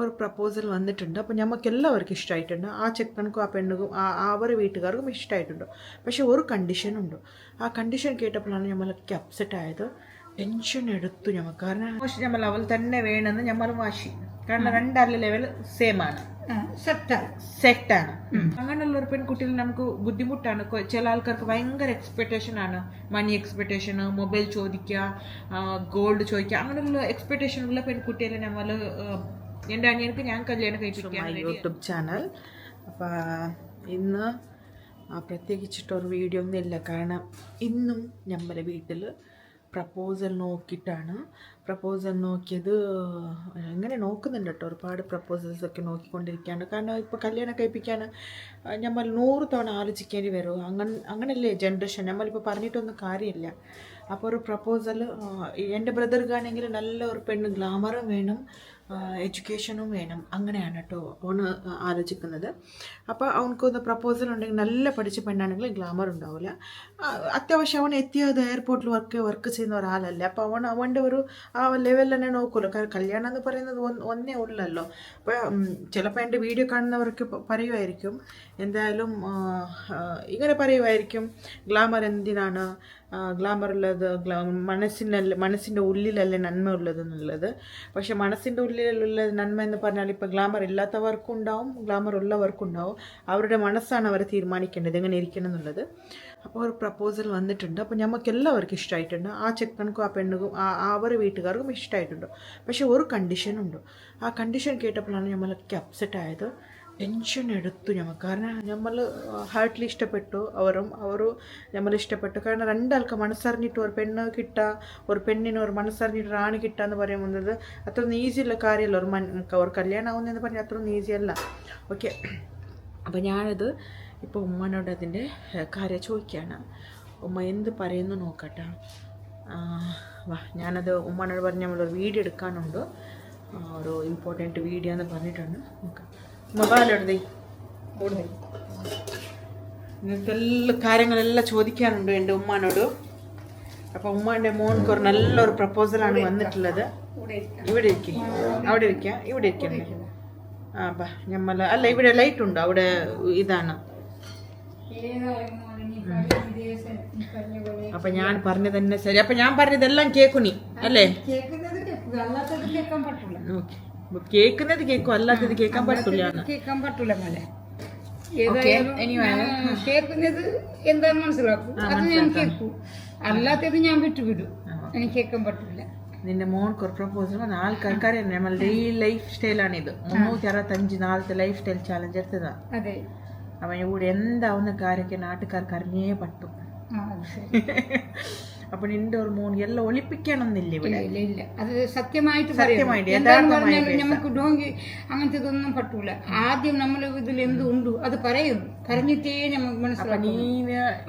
ഒരു പ്രപ്പോസൽ വന്നിട്ടുണ്ട്. അപ്പോൾ നമുക്ക് എല്ലാവർക്കും ഇഷ്ടമായിട്ടുണ്ട്. ആ ചെക്കനും ആ പെണ്ണുക്കും അവരുടെ വീട്ടുകാർക്കും ഇഷ്ടമായിട്ടുണ്ട്. പക്ഷേ ഒരു കണ്ടീഷനുണ്ട്. ആ കണ്ടീഷൻ കേട്ടപ്പോഴാണ് നമ്മളൊക്കെ അപ്സെറ്റ് ആയത്. ടെൻഷൻ എടുത്തു നമ്മൾ. കാരണം നമ്മൾ അവൾ തന്നെ വേണമെന്ന് നമ്മൾ വാശി. കാരണം രണ്ടാളുടെ ലെവൽ സെയിം ആണ്, സെറ്റാണ്. അങ്ങനെയുള്ള ഒരു പെൺകുട്ടിയിൽ നമുക്ക് ബുദ്ധിമുട്ടാണ്. ചില ആൾക്കാർക്ക് ഭയങ്കര എക്സ്പെക്ടേഷൻ ആണ്. മണി എക്സ്പെക്ടേഷൻ, മൊബൈൽ ചോദിക്കുക, ഗോൾഡ് ചോദിക്കുക, അങ്ങനെയുള്ള എക്സ്പെക്ടേഷൻ ഉള്ള പെൺകുട്ടികളെ നമ്മൾ എൻ്റെ അനിയനക്ക് ഞാൻ കല്യാണം കഴിപ്പിക്കാം യൂട്യൂബ് ചാനൽ. അപ്പോൾ ഇന്ന് പ്രത്യേകിച്ചിട്ടൊരു വീഡിയോ ഒന്നും ഇല്ല. കാരണം ഇന്നും നമ്മുടെ വീട്ടിൽ പ്രപ്പോസൽ നോക്കിയിട്ടാണ്. പ്രപ്പോസൽ നോക്കിയത് എങ്ങനെ നോക്കുന്നുണ്ട് കേട്ടോ. ഒരുപാട് പ്രപ്പോസൽസൊക്കെ നോക്കിക്കൊണ്ടിരിക്കുകയാണ്. കാരണം ഇപ്പോൾ കല്യാണം കഴിപ്പിക്കാൻ നമ്മൾ 100 തവണ ആലോചിക്കേണ്ടി വരും. അങ്ങനല്ലേ ജനറേഷൻ. നമ്മളിപ്പോൾ പറഞ്ഞിട്ടൊന്നും കാര്യമില്ല. അപ്പോൾ ഒരു പ്രപ്പോസൽ എൻ്റെ ബ്രദർക്കാണെങ്കിൽ നല്ല ഒരു പെണ്ണ്, ഗ്ലാമറും വേണം, എഡ്യൂക്കേഷനും വേണം, അങ്ങനെയാണ് കേട്ടോ അവന് ആലോചിക്കുന്നത്. അപ്പോൾ അവനക്കൊന്ന് പ്രപ്പോസൽ ഉണ്ടെങ്കിൽ നല്ല പഠിച്ച പെണ്ണാണെങ്കിൽ ഗ്ലാമർ ഉണ്ടാവില്ല. അത്യാവശ്യം അവൻ എത്തിയത് എയർപോർട്ടിൽ വർക്ക് ചെയ്യുന്ന ഒരാളല്ല. അപ്പോൾ അവൻ്റെ ഒരു ആ ലെവലിൽ തന്നെ നോക്കുമല്ലോ. കാരണം കല്യാണം എന്ന് പറയുന്നത് ഒന്നേ ഉള്ളല്ലോ. അപ്പോൾ ചിലപ്പോൾ എൻ്റെ വീഡിയോ കാണുന്നവർക്ക് പറയുമായിരിക്കും, എന്തായാലും ഇങ്ങനെ പറയുമായിരിക്കും, ഗ്ലാമർ എന്തിനാണ്, ഗ്ലാമർ ഉള്ളത് മനസ്സിൻ്റെ ഉള്ളിലല്ലേ നന്മ ഉള്ളതെന്നുള്ളത്. പക്ഷെ മനസ്സിൻ്റെ ഉള്ളിലുള്ള നന്മ എന്ന് പറഞ്ഞാൽ ഇപ്പോൾ ഗ്ലാമർ ഇല്ലാത്തവർക്കും ഉണ്ടാവും, ഗ്ലാമർ ഉള്ളവർക്കും ഉണ്ടാവും. അവരുടെ മനസ്സാണ് അവർ തീരുമാനിക്കേണ്ടത് എങ്ങനെ ഇരിക്കണം എന്നുള്ളത്. അപ്പോൾ ഒരു പ്രപ്പോസൽ വന്നിട്ടുണ്ട്. അപ്പോൾ നമുക്ക് എല്ലാവർക്കും ഇഷ്ടമായിട്ടുണ്ട്. ആ ചെക്കനും ആ പെണ്ണുക്കും അവരുടെ വീട്ടുകാർക്കും ഇഷ്ടമായിട്ടുണ്ട്. പക്ഷേ ഒരു കണ്ടീഷനുണ്ട്. ആ കണ്ടീഷൻ കേട്ടപ്പോഴാണ് നമ്മളൊക്കെ അപ്സെറ്റ് ആയത്. ടെൻഷൻ എടുത്തു നമ്മൾ. കാരണം നമ്മൾ ഹാർട്ടിൽ ഇഷ്ടപ്പെട്ടു, അവരും നമ്മൾ ഇഷ്ടപ്പെട്ടു. കാരണം രണ്ടാൾക്ക് മനസ്സറിഞ്ഞിട്ട് ഒരു പെണ്ണ് കിട്ടുക, ഒരു പെണ്ണിന് ഒരു മനസ്സറിഞ്ഞിട്ട് റാണി കിട്ടുക എന്ന് പറയുന്നത് അത്രയൊന്നും ഈസിയുള്ള കാര്യമല്ല. ഒരു കല്യാണം ആവുന്നതെന്ന് പറഞ്ഞാൽ അത്രയൊന്നും ഈസിയല്ല. ഓക്കെ, അപ്പോൾ ഞാനത് ഇപ്പോൾ ഉമ്മനോട് അതിൻ്റെ കാര്യം ചോദിക്കുകയാണ്. ഉമ്മ എന്ത് പറയുന്നു നോക്കട്ടെ. വാ, ഞാനത് ഉമ്മനോട് പറഞ്ഞ് നമ്മളൊരു വീഡിയോ എടുക്കാനുണ്ട്, ഒരു ഇമ്പോർട്ടൻറ്റ് വീഡിയോ എന്ന് പറഞ്ഞിട്ടുണ്ട്. നോക്കാം. മൊബൈലെടുത്തേ ഓടുന്നേ. നിങ്ങൾക്കെല്ലാം കാര്യങ്ങളെല്ലാം ചോദിക്കാനുണ്ട് എൻ്റെ ഉമ്മാനോട്. അപ്പോൾ ഉമ്മാൻ്റെ മോൻക്ക് ഒരു നല്ലൊരു പ്രപ്പോസലാണ് വന്നിട്ടുള്ളത്. ഇവിടെ ഇരിക്കുക, അവിടെ ഇരിക്കുക, ഇവിടെ ഇരിക്കണ്ടേ. ആ ബാ, നമ്മൾ അല്ല ഇവിടെ ലൈറ്റ് ഉണ്ടോ അവിടെ? ഇതാണ്. അപ്പം ഞാൻ പറഞ്ഞത് തന്നെ ശരി. അപ്പം ഞാൻ പറഞ്ഞതെല്ലാം കേൾക്കുനി അല്ലേ? ഓക്കെ, കേൾക്കുന്നത് കേൾക്കും, അല്ലാത്തത് കേൾക്കാൻ പറ്റില്ല. കേൾക്കുന്നത് എന്താന്ന് മനസ്സിലാക്കും, അത് ഞാൻ കേൾക്കും. അല്ലാത്തത് ഞാൻ വിട്ടുവിടും, എനിക്ക് കേൾക്കാൻ പറ്റില്ല. നിന്റെ മോൾക്ക് ഒരു പ്രപ്പോസൽ വന്ന ആൾക്കാർ നമ്മൾ ഡെയിലി ലൈഫ് സ്റ്റൈലാണ് ഇത്. 365 നാളത്തെ ലൈഫ് സ്റ്റൈൽ ചാലഞ്ച് എടുത്തതാണ്. അതെ, അവൻ ഇവിടെ എന്താവുന്ന കാര്യമൊക്കെ നാട്ടുകാർക്ക് അറിഞ്ഞേ പറ്റും. അപ്പൊ നിന്റെ ഒരു മോൻ എല്ലാം ഒളിപ്പിക്കണമെന്നില്ല ഇവിടെ. ഇല്ല, അത് സത്യമായിട്ട് നമുക്ക് ഡോങ്കി അങ്ങനത്തെ പറ്റൂല. ആദ്യം നമ്മൾ ഇതിൽ എന്തുണ്ട് അത് പറയും, പറഞ്ഞിട്ടേ നമുക്ക് മനസ്സിലാക്കും.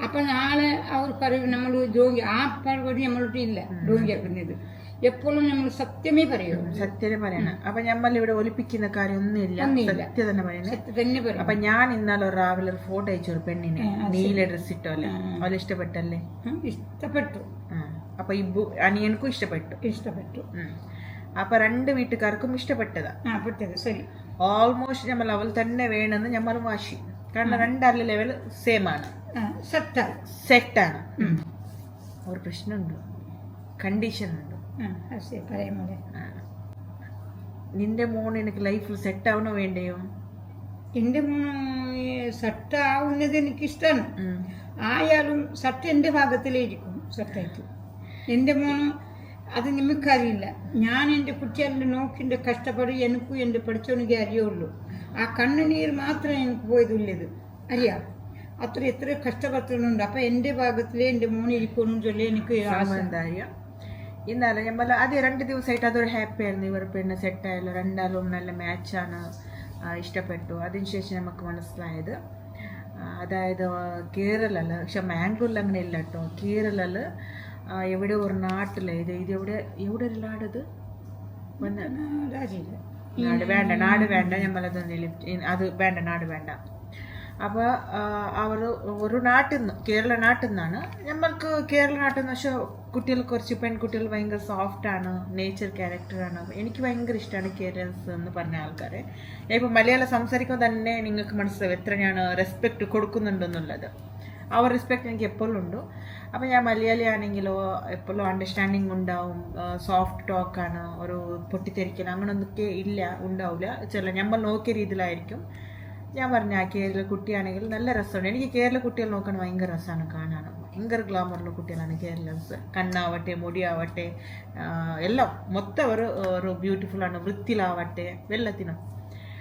അപ്പൊ നാളെ അവർ പറയും നമ്മൾ ഡോങ്കി, ആ പരിപാടി നമ്മളോട്ട് ഇല്ല. ഡോങ്കി ആക്കുന്നത് എപ്പോഴും നമ്മൾ സത്യമേ പറയൂ, സത്യമേ പറയണം. അപ്പൊ നമ്മൾ ഇവിടെ ഒലിപ്പിക്കുന്ന കാര്യം ഒന്നുമില്ല, സത്യം തന്നെ പറയണം. അപ്പൊ ഞാൻ ഇന്നാലും രാവിലെ ഒരു ഫോട്ടോ അയച്ചു ഒരു പെണ്ണിനെ, നീല ഡ്രസ് ഇട്ടോല്ലേ, അവൾ ഇഷ്ടപ്പെട്ടല്ലേ? ഇഷ്ടപ്പെട്ടു. അപ്പൊ അനിയനക്കും ഇഷ്ടപ്പെട്ടു. അപ്പൊ രണ്ട് വീട്ടുകാർക്കും ഇഷ്ടപ്പെട്ടതാ. ശരി, ഓൾമോസ്റ്റ് നമ്മൾ അവൾ തന്നെ വേണമെന്ന് നമ്മൾ വാശി. കാരണം രണ്ടാളുടെ ലെവൽ സെയിം ആണ്, സെറ്റാണ്. ഒരു പ്രശ്നമുണ്ട്, കണ്ടീഷൻ ഉണ്ട്. നിന്റെ മോൻ എനിക്ക് ലൈഫിൽ സെറ്റ് ആവണോ വേണ്ടയോ? എന്റെ മോൻ സെറ്റ് ആവുന്നത് എനിക്ക് ഇഷ്ടമാണ്. ആയാലും സെറ്റ് എന്റെ ഭാഗത്തിലേക്കും സെറ്റായിട്ട്. എന്റെ മോനും അത് നിങ്ങൾക്കറിയില്ല. ഞാൻ എൻ്റെ കുട്ടികളുടെ നോക്കിൻ്റെ കഷ്ടപ്പാട് എനിക്കും എൻ്റെ പഠിച്ചവനിക്ക് അറിയുള്ളൂ. ആ കണ്ണുനീർ മാത്രമേ എനിക്ക് പോയതുള്ളത് അറിയാം. എത്ര കഷ്ടപ്പെടുത്തുന്നുണ്ട്. അപ്പം എൻ്റെ ഭാഗത്തിലേ എൻ്റെ മോൻ ഇരിക്കുമെന്ന് ചൊല്ലി എനിക്ക് അറിയാം. ഇന്നലെ നമ്മൾ അത് 2 ദിവസമായിട്ട് അതൊരു ഹാപ്പി ആയിരുന്നു. ഇവർ പെണ്ണ് സെറ്റായാലും രണ്ടാളും നല്ല മാച്ചാണ്, ഇഷ്ടപ്പെട്ടു. അതിനുശേഷം നമുക്ക് മനസ്സിലായത് അതായത് കേരളല്ല, പക്ഷെ മാംഗ്ലൂരിൽ അങ്ങനെ ഇല്ല കേട്ടോ. കേരളയിൽ എവിടെ ഒരു നാട്ടിൽ ഇത് എവിടെ ഒരു നാടത് നാട് വേണ്ട നമ്മളത് അത് വേണ്ട, നാട് വേണ്ട. അപ്പോൾ അവർ ഒരു നാട്ടിൽ നിന്ന് കേരള നാട്ടിൽ നിന്നാണ്. നമ്മൾക്ക് കേരള നാട്ടിൽ നിന്ന് പക്ഷേ കുട്ടികൾ കുറച്ച് പെൺകുട്ടികൾ ഭയങ്കര സോഫ്റ്റാണ്, നേച്ചർ ക്യാരക്ടറാണ്. എനിക്ക് ഭയങ്കര ഇഷ്ടമാണ് കേരളസ് എന്ന് പറഞ്ഞ ആൾക്കാരെ. ഞാൻ ഇപ്പോൾ മലയാളം സംസാരിക്കുമ്പോൾ തന്നെ നിങ്ങൾക്ക് മനസ്സിലാവും എത്ര ഞാൻ റെസ്പെക്റ്റ് കൊടുക്കുന്നുണ്ടെന്നുള്ളത്. ആ ഒരു റെസ്പെക്റ്റ് എനിക്ക് എപ്പോഴും ഉണ്ട്. അപ്പോൾ ഞാൻ മലയാളി ആണെങ്കിലോ എപ്പോഴും അണ്ടർസ്റ്റാൻഡിങ് ഉണ്ടാവും, സോഫ്റ്റ് ടോക്കാണ്, ഒരു പൊട്ടിത്തെറിക്കൽ അങ്ങനെയൊന്നൊക്കെ ഉണ്ടാവില്ല. ചില നമ്മൾ നോക്കിയ രീതിയിലായിരിക്കും. ഞാൻ പറഞ്ഞ ആ കേരള കുട്ടിയാണെങ്കിൽ നല്ല രസമുണ്ട്. എനിക്ക് കേരള കുട്ടികൾ നോക്കാൻ ഭയങ്കര രസമാണ് കാണാൻ. ഭയങ്കര ഗ്ലാമറുള്ള കുട്ടികളാണ് കേരളീയൻസ്. കണ്ണാവട്ടെ, മുടിയാവട്ടെ, എല്ലാം മൊത്തം ഒരു ബ്യൂട്ടിഫുള്ളാണ്. വൃത്തിയിലാവട്ടെ, വെള്ളത്തിനും.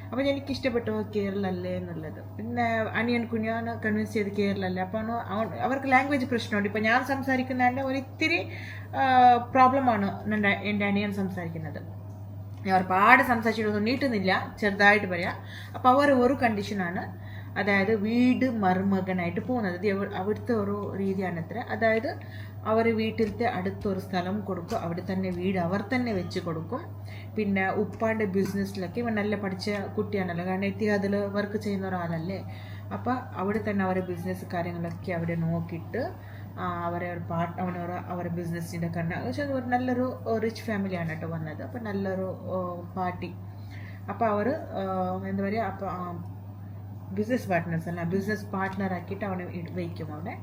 അപ്പോൾ എനിക്കിഷ്ടപ്പെട്ടു കേരളല്ലേ എന്നുള്ളത്. പിന്നെ അനിയൻ കുഞ്ഞാണ് കൺവിൻസ് ചെയ്ത് കേരളല്ലേ. അപ്പോൾ അവർക്ക് ലാംഗ്വേജ് പ്രശ്നമുണ്ട്. ഇപ്പം ഞാൻ സംസാരിക്കുന്നതിൻ്റെ ഒരിത്തിരി പ്രോബ്ലമാണ് എൻ്റെ അനിയൻ സംസാരിക്കുന്നത്. ഞാൻ ഒരുപാട് സംസാരിച്ചിട്ടൊന്നും നീട്ടുന്നില്ല, ചെറുതായിട്ട് പറയാം. അപ്പോൾ അവർ ഒരു കണ്ടീഷനാണ്, അതായത് വീട് മരുമകനായിട്ട് പോകുന്നത്. അവിടുത്തെ ഒരു രീതിയാണ് അത്ര. അതായത് അവർ വീട്ടിലത്തെ അടുത്തൊരു സ്ഥലം കൊടുക്കും, അവിടെ തന്നെ വീട് അവർ തന്നെ വെച്ച് കൊടുക്കും. പിന്നെ ഉപ്പാൻ്റെ ബിസിനസ്സിലൊക്കെ ഇവൻ നല്ല പഠിച്ച കുട്ടിയാണല്ലോ, കാരണം എത്തി അതിൽ വർക്ക് ചെയ്യുന്ന ഒരാളല്ലേ. അപ്പോൾ അവിടെ തന്നെ അവരെ ബിസിനസ് കാര്യങ്ങളൊക്കെ അവിടെ നോക്കിയിട്ട് അവരെ അവരെ ബിസിനസ്സിൻ്റെ പക്ഷേ ഒരു നല്ലൊരു റിച്ച് ഫാമിലിയാണ് കേട്ടോ വന്നത്. അപ്പോൾ നല്ലൊരു പാർട്ടി. അപ്പോൾ അവർ എന്താ പറയുക, അപ്പോൾ ബിസിനസ് പാർട്ട്നേഴ്സ് അല്ല, ബിസിനസ് പാർട്ട്ണറാക്കിയിട്ട് അവനെ വയ്ക്കും അവിടെ.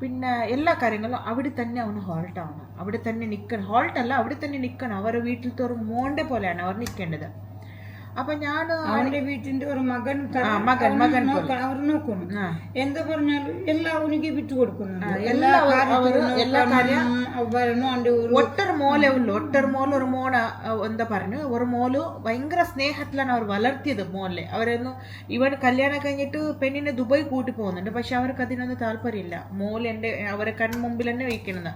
പിന്നെ എല്ലാ കാര്യങ്ങളും അവിടെ തന്നെ അവന് ഹോൾട്ടാവണം, അവിടെ തന്നെ നിൽക്കണം. ഹോൾട്ടല്ല, അവിടെ തന്നെ നിൽക്കണം. അവരുടെ വീട്ടിലത്തെ ഒരു മോൻ്റെ പോലെയാണ് അവർ നിൽക്കേണ്ടത്. അപ്പൊ ഞാൻ അവന്റെ വീട്ടിന്റെ ഒരു മകൻ അവർ നോക്കുന്നു. എന്ത് പറഞ്ഞാലും എല്ലാം അവനിക്ക് വിട്ടു കൊടുക്കുന്നു. ഒട്ടൊരു മോലേ ഉള്ളു. ഒട്ടൊരു മോല് ഒരു മോണ എന്താ പറഞ്ഞു, ഒരു മോല് ഭയങ്കര സ്നേഹത്തിലാണ് അവർ വളർത്തിയത് മോലെ. അവരൊന്നും ഇവൻ കല്യാണം കഴിഞ്ഞിട്ട് പെണ്ണിനെ ദുബായ് കൂട്ടി പോകുന്നുണ്ട്, പക്ഷെ അവർക്ക് അതിനൊന്നും താല്പര്യമില്ല. മോല് അവരെ കൺമുമ്പിൽ തന്നെ വയ്ക്കുന്നത്.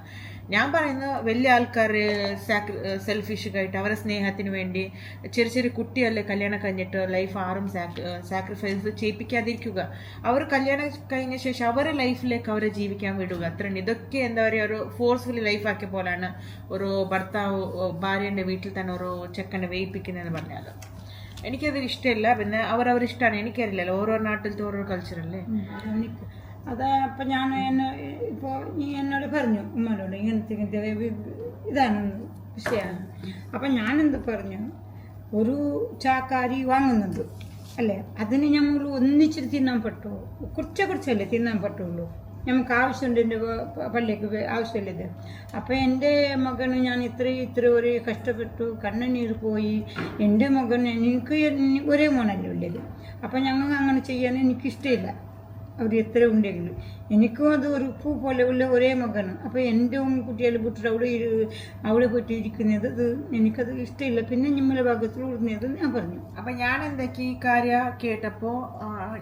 ഞാൻ പറയുന്നത് വലിയ ആൾക്കാർ സെൽഫിഷ് ആയിട്ട് അവരെ സ്നേഹത്തിന് വേണ്ടി ചെറിയ ചെറിയ കുട്ടിയല്ലേ കല്യാണം കഴിഞ്ഞിട്ട് ലൈഫ് ആരും സാക്രിഫൈസ് ചെയ്യിപ്പിക്കാതിരിക്കുക. അവർ കല്യാണം കഴിഞ്ഞ ശേഷം അവരെ ലൈഫിലേക്ക് അവരെ ജീവിക്കാൻ വിടുക, അത്രയാണ്. ഇതൊക്കെ എന്താ പറയുക, ഒരു ഫോഴ്സ്ഫുള്ളി ലൈഫാക്കിയ പോലെയാണ് ഒരു ഭർത്താവ് ഭാര്യൻ്റെ വീട്ടിൽ തന്നെ ഒരു ചെക്കനെ വേയിപ്പിക്കുന്നതെന്ന് പറഞ്ഞാൽ. എനിക്കതിൽ ഇഷ്ടമില്ല. പിന്നെ അവരവരിഷ്ടമാണ്, എനിക്കറിയില്ലല്ലോ, ഓരോ നാട്ടിലത്തെ ഓരോ കൾച്ചറല്ലേ. അതാ അപ്പം ഞാൻ ഇപ്പോൾ നീ എന്നോട് പറഞ്ഞു ഉമ്മനോട് ഇങ്ങനത്തെ ഇതാണ് വിഷയമാണ്. അപ്പം ഞാനെന്ത് പറഞ്ഞു, ഒരു ചാക്കാരി വാങ്ങുന്നുണ്ട് അല്ലേ, അതിന് നമ്മൾ ഒന്നിച്ചിട്ട് തിന്നാൻ പറ്റുമോ? കുറച്ചല്ലേ തിന്നാൻ പറ്റുള്ളൂ. നമുക്ക് ആവശ്യമുണ്ട്, എൻ്റെ പള്ളിക്ക് ആവശ്യമില്ലത്. അപ്പോൾ എൻ്റെ മകന് ഞാൻ ഇത്ര ഒരു കഷ്ടപ്പെട്ടു, കണ്ണുനീർ പോയി. എൻ്റെ മകൻ എനിക്ക് ഒരേ മോനല്ലേ ഉള്ളത്. അപ്പം ഞങ്ങൾക്ക് അങ്ങനെ ചെയ്യാൻ എനിക്കിഷ്ടമില്ല. അവർ എത്ര ഉണ്ടെങ്കിലും എനിക്കും അത് ഒരു പൂ പോലെ ഉള്ള ഒരേ മകനാണ്. അപ്പോൾ എൻ്റെ കുട്ടികളെ വിട്ടിട്ട് അവിടെ പോയിട്ട് ഇരിക്കുന്നത് എനിക്കത് ഇഷ്ടമില്ല. പിന്നെ നമ്മളെ ഭാഗത്തിൽ ഉടുന്നത് ഞാൻ പറഞ്ഞു. അപ്പം ഞാൻ എന്തൊക്കെ ഈ കാര്യം കേട്ടപ്പോൾ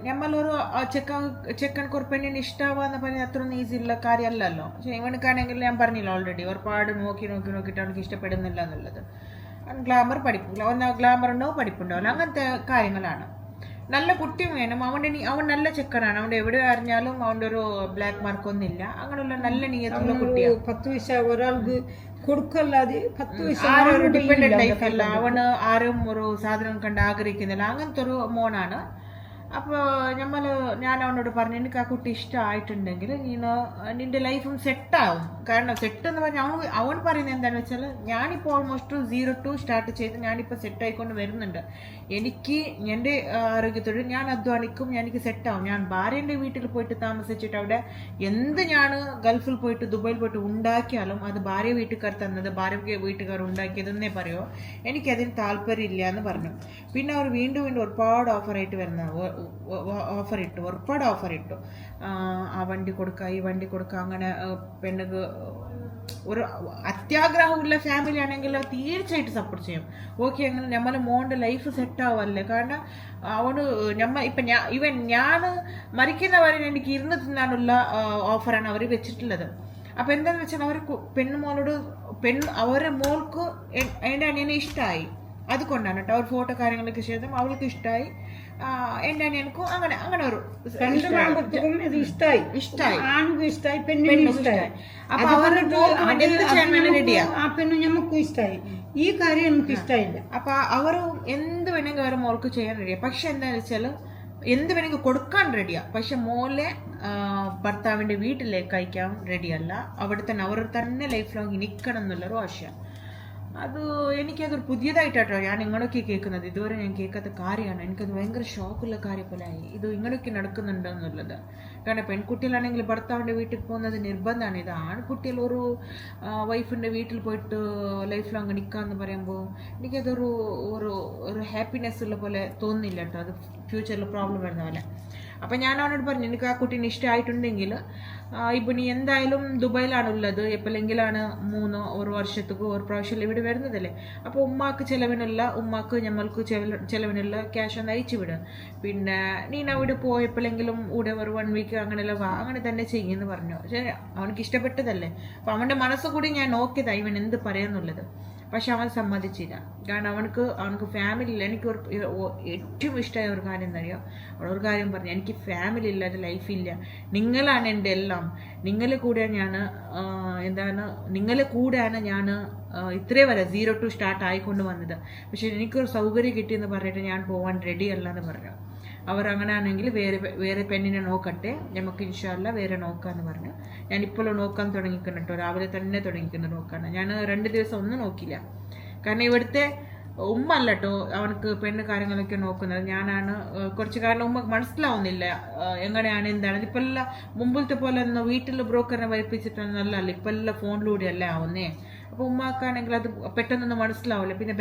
നമ്മളൊരു ചെക്കൻക്ക് ഒരു പെണ്ണിന് ഇഷ്ടമാവാന്ന് പറഞ്ഞാൽ അത്രയൊന്നും ഈസി ഉള്ള കാര്യമല്ലല്ലോ. പക്ഷെ ഇവനക്കാണെങ്കിൽ ഞാൻ പറഞ്ഞില്ല ഓൾറെഡി, ഒരുപാട് നോക്കിയിട്ട് അവനക്ക് ഇഷ്ടപ്പെടുന്നില്ല എന്നുള്ളത്. ഗ്ലാമർ പഠിപ്പില്ല, ഗ്ലാമറുണ്ടോ പഠിപ്പുണ്ടാവില്ല, അങ്ങനത്തെ കാര്യങ്ങളാണ്. നല്ല കുട്ടിയും വേണം. അവൻ നല്ല ചെക്കനാണ്. അവൻ്റെ എവിടെ അറിഞ്ഞാലും അവൻ്റെ ഒരു ബ്ലാക്ക് മാർക്കൊന്നുമില്ല. അങ്ങനെയുള്ള നല്ല നീയത്തുള്ള കുട്ടിയാണ്. 10 പൈസ ഒരാൾക്ക് കൊടുക്കല്ലാതെ 10 പൈസ ആരും ഡിപ്പെൻഡന്റ് ലൈഫല്ല. അവന് ആരും ഒരു സാധനം കണ്ട് ആഗ്രഹിക്കുന്നില്ല. അങ്ങനത്തെ ഒരു മോനാണ്. അപ്പോൾ ഞാൻ അവനോട് പറഞ്ഞു, എനിക്ക് ആ കുട്ടി ഇഷ്ടമായിട്ടുണ്ടെങ്കിൽ നിന്റെ ലൈഫും സെറ്റാവും. കാരണം സെറ്റ് എന്ന് പറഞ്ഞാൽ അവൻ പറയുന്നത് എന്താണെന്ന് വെച്ചാൽ, ഞാനിപ്പോൾ ഓൾമോസ്റ്റ് 0 to സ്റ്റാർട്ട് ചെയ്ത് ഞാനിപ്പോൾ സെറ്റായിക്കൊണ്ട് വരുന്നുണ്ട്. എനിക്ക് എൻ്റെ ആരോഗ്യത്തോട് ഞാൻ അധ്വാനിക്കും, എനിക്ക് സെറ്റാവും. ഞാൻ ഭാര്യൻ്റെ വീട്ടിൽ പോയിട്ട് താമസിച്ചിട്ട് അവിടെ എന്ത് ഞാൻ ഗൾഫിൽ പോയിട്ട് ദുബായിൽ പോയിട്ട് ഉണ്ടാക്കിയാലും അത് ഭാര്യ വീട്ടുകാർ തന്നത്, ഭാര്യ വീട്ടുകാർ ഉണ്ടാക്കിയതെന്നേ പറയുമോ. എനിക്കതിന് താല്പര്യമില്ല എന്ന് പറഞ്ഞു. പിന്നെ അവർ വീണ്ടും ഒരുപാട് ഓഫറായിട്ട് ഒരുപാട് ഓഫർ ഇട്ടു. ആ വണ്ടി കൊടുക്കുക, ഈ വണ്ടി കൊടുക്കുക, അങ്ങനെ പെണ്ണുക്ക് ഒരു അത്യാഗ്രഹമുള്ള ഫാമിലി ആണെങ്കിൽ തീർച്ചയായിട്ടും സപ്പോർട്ട് ചെയ്യും. ഓക്കെ, അങ്ങനെ നമ്മളെ മോൻ്റെ ലൈഫ് സെറ്റാവല്ലേ. കാരണം അവന് ഞാൻ മരിക്കുന്നവരെ എനിക്ക് ഇരുന്ന് തിന്നാനുള്ള ഓഫറാണ് അവർ വെച്ചിട്ടുള്ളത്. അപ്പം എന്താണെന്ന് വെച്ചാൽ അവർ പെണ്ണുമോളോട് അവരുടെ മോൾക്ക് എൻ്റെ അനിയനെ ഇഷ്ടമായി. അതുകൊണ്ടാണ് കേട്ടോ അവർ ഫോട്ടോ കാര്യങ്ങളൊക്കെ ചെയ്തും അവൾക്ക് ഇഷ്ടമായി. എൻ്റെ അനിയനക്കും അങ്ങനെ ഒരു ഇഷ്ടമായി ആണുക്കും ഇഷ്ടമായി പെണ്ണിനും ഇഷ്ടമായി. ആ പെണ്ണു ഞമ്മക്കും ഇഷ്ടമായി. ഈ കാര്യം എനിക്ക് ഇഷ്ടമായില്ല. അപ്പൊ അവർ എന്ത് വേണമെങ്കിൽ അവരെ മോൾക്ക് ചെയ്യാൻ റെഡിയാ. പക്ഷെ എന്താണെന്ന് വെച്ചാൽ എന്ത് വേണമെങ്കിൽ കൊടുക്കാൻ റെഡിയാണ്, പക്ഷെ മോലെ ഭർത്താവിൻ്റെ വീട്ടിലേക്ക് അയക്കാൻ റെഡിയല്ല. അവിടെ തന്നെ അവർ തന്നെ ലൈഫ് ലോങ് നിൽക്കണം എന്നുള്ളൊരു ആശയം. അത് എനിക്കതൊരു പുതിയതായിട്ടാട്ടോ ഞാൻ ഇങ്ങനെയൊക്കെ കേൾക്കുന്നത്. ഇതുവരെ ഞാൻ കേൾക്കാത്ത കാര്യമാണ്. എനിക്കത് ഭയങ്കര ഷോക്കുള്ള കാര്യം പോലെ ആയി. ഇത് ഇങ്ങനെയൊക്കെ നടക്കുന്നുണ്ട് എന്നുള്ളത്. കാരണം പെൺകുട്ടികളാണെങ്കിൽ ഭർത്താവിൻ്റെ വീട്ടിൽ പോകുന്നത് നിർബന്ധമാണ്. ഇത് ആൺകുട്ടികൾ ഒരു വൈഫിൻ്റെ വീട്ടിൽ പോയിട്ട് ലൈഫ് ലോങ് നിൽക്കാമെന്ന് പറയുമ്പോൾ എനിക്കതൊരു ഒരു ഒരു ഹാപ്പിനെസ് ഉള്ള പോലെ തോന്നുന്നില്ല കേട്ടോ. അത് ഫ്യൂച്ചറിൽ പ്രോബ്ലം വരുന്ന പോലെ. അപ്പം ഞാൻ അവനോട് പറഞ്ഞു, എനിക്ക് ആ കുട്ടീനെ ഇഷ്ടമായിട്ടുണ്ടെങ്കിൽ ഇപ്പം നീ എന്തായാലും ദുബായിലാണുള്ളത്, എപ്പോഴെങ്കിലാണ് 3 വർഷത്തേക്ക് ഒരു പ്രാവശ്യം ഇവിടെ വരുന്നതല്ലേ. അപ്പോൾ ഉമ്മാക്ക് ചിലവിനുള്ള ഞമ്മൾക്ക് ചിലവിനുള്ള ക്യാഷ് ഒന്ന് അയച്ചു വിടുക. പിന്നെ നീ അവിടെ പോയപ്പോഴെങ്കിലും ഇവിടെ ഒരു 1 വീക്ക് അങ്ങനെയല്ല അങ്ങനെ തന്നെ ചെയ്യുമെന്ന് പറഞ്ഞു. പക്ഷേ അവനക്ക് ഇഷ്ടപ്പെട്ടതല്ലേ. അപ്പം അവൻ്റെ മനസ്സ് കൂടി ഞാൻ നോക്കിയതാണ് ഇവൻ എന്ത് പറയാന്നുള്ളത്. പക്ഷെ അവൻ സമ്മതിച്ചില്ല. കാരണം അവനക്ക് ഫാമിലി ഇല്ല. എനിക്ക് ഏറ്റവും ഇഷ്ടമായ ഒരു കാര്യം എന്നറിയോ, അവളൊരു കാര്യം പറഞ്ഞു, എനിക്ക് ഫാമിലി ഇല്ലാതെ ലൈഫില്ല, നിങ്ങളാണ് എൻ്റെ എല്ലാം, നിങ്ങളെ കൂടെയാണ് ഞാൻ ഇത്രയും വരെ 0 to സ്റ്റാർട്ട് ആയിക്കൊണ്ട് വന്നത്. പക്ഷെ എനിക്കൊരു സൗകര്യം കിട്ടിയെന്ന് പറഞ്ഞിട്ട് ഞാൻ പോകാൻ റെഡി അല്ല എന്ന് പറഞ്ഞു. അവർ അങ്ങനെയാണെങ്കിൽ വേറെ പെണ്ണിനെ നോക്കട്ടെ, നമുക്ക് ഇൻഷാല്ല വേറെ നോക്കാമെന്ന് പറഞ്ഞു. ഞാൻ ഇപ്പോഴും നോക്കാൻ തുടങ്ങിക്കുന്നു കേട്ടോ. രാവിലെ തന്നെ തുടങ്ങിക്കുന്നു നോക്കാൻ. ഞാൻ 2 ദിവസം ഒന്നും നോക്കില്ല. കാരണം ഇവിടുത്തെ ഉമ്മ അല്ല കേട്ടോ അവനക്ക് പെണ്ണ് കാര്യങ്ങളൊക്കെ നോക്കുന്നത്, ഞാനാണ്. കുറച്ച് കാരണം ഉമ്മ മനസ്സിലാവുന്നില്ല എങ്ങനെയാണ് എന്താണ്. ഇപ്പം എല്ലാം മുമ്പിലത്തെ പോലെ ഒന്നും വീട്ടിൽ ബ്രോക്കറിനെ വരിപ്പിച്ചിട്ടൊന്നും അല്ലല്ലോ, ഇപ്പം എല്ലാം ഫോണിലൂടെ അല്ലേ ആവുന്നേ. അപ്പോൾ ഉമ്മാക്കാണെങ്കിൽ അത് പെട്ടെന്നൊന്നും മനസ്സിലാവില്ല. പിന്നെ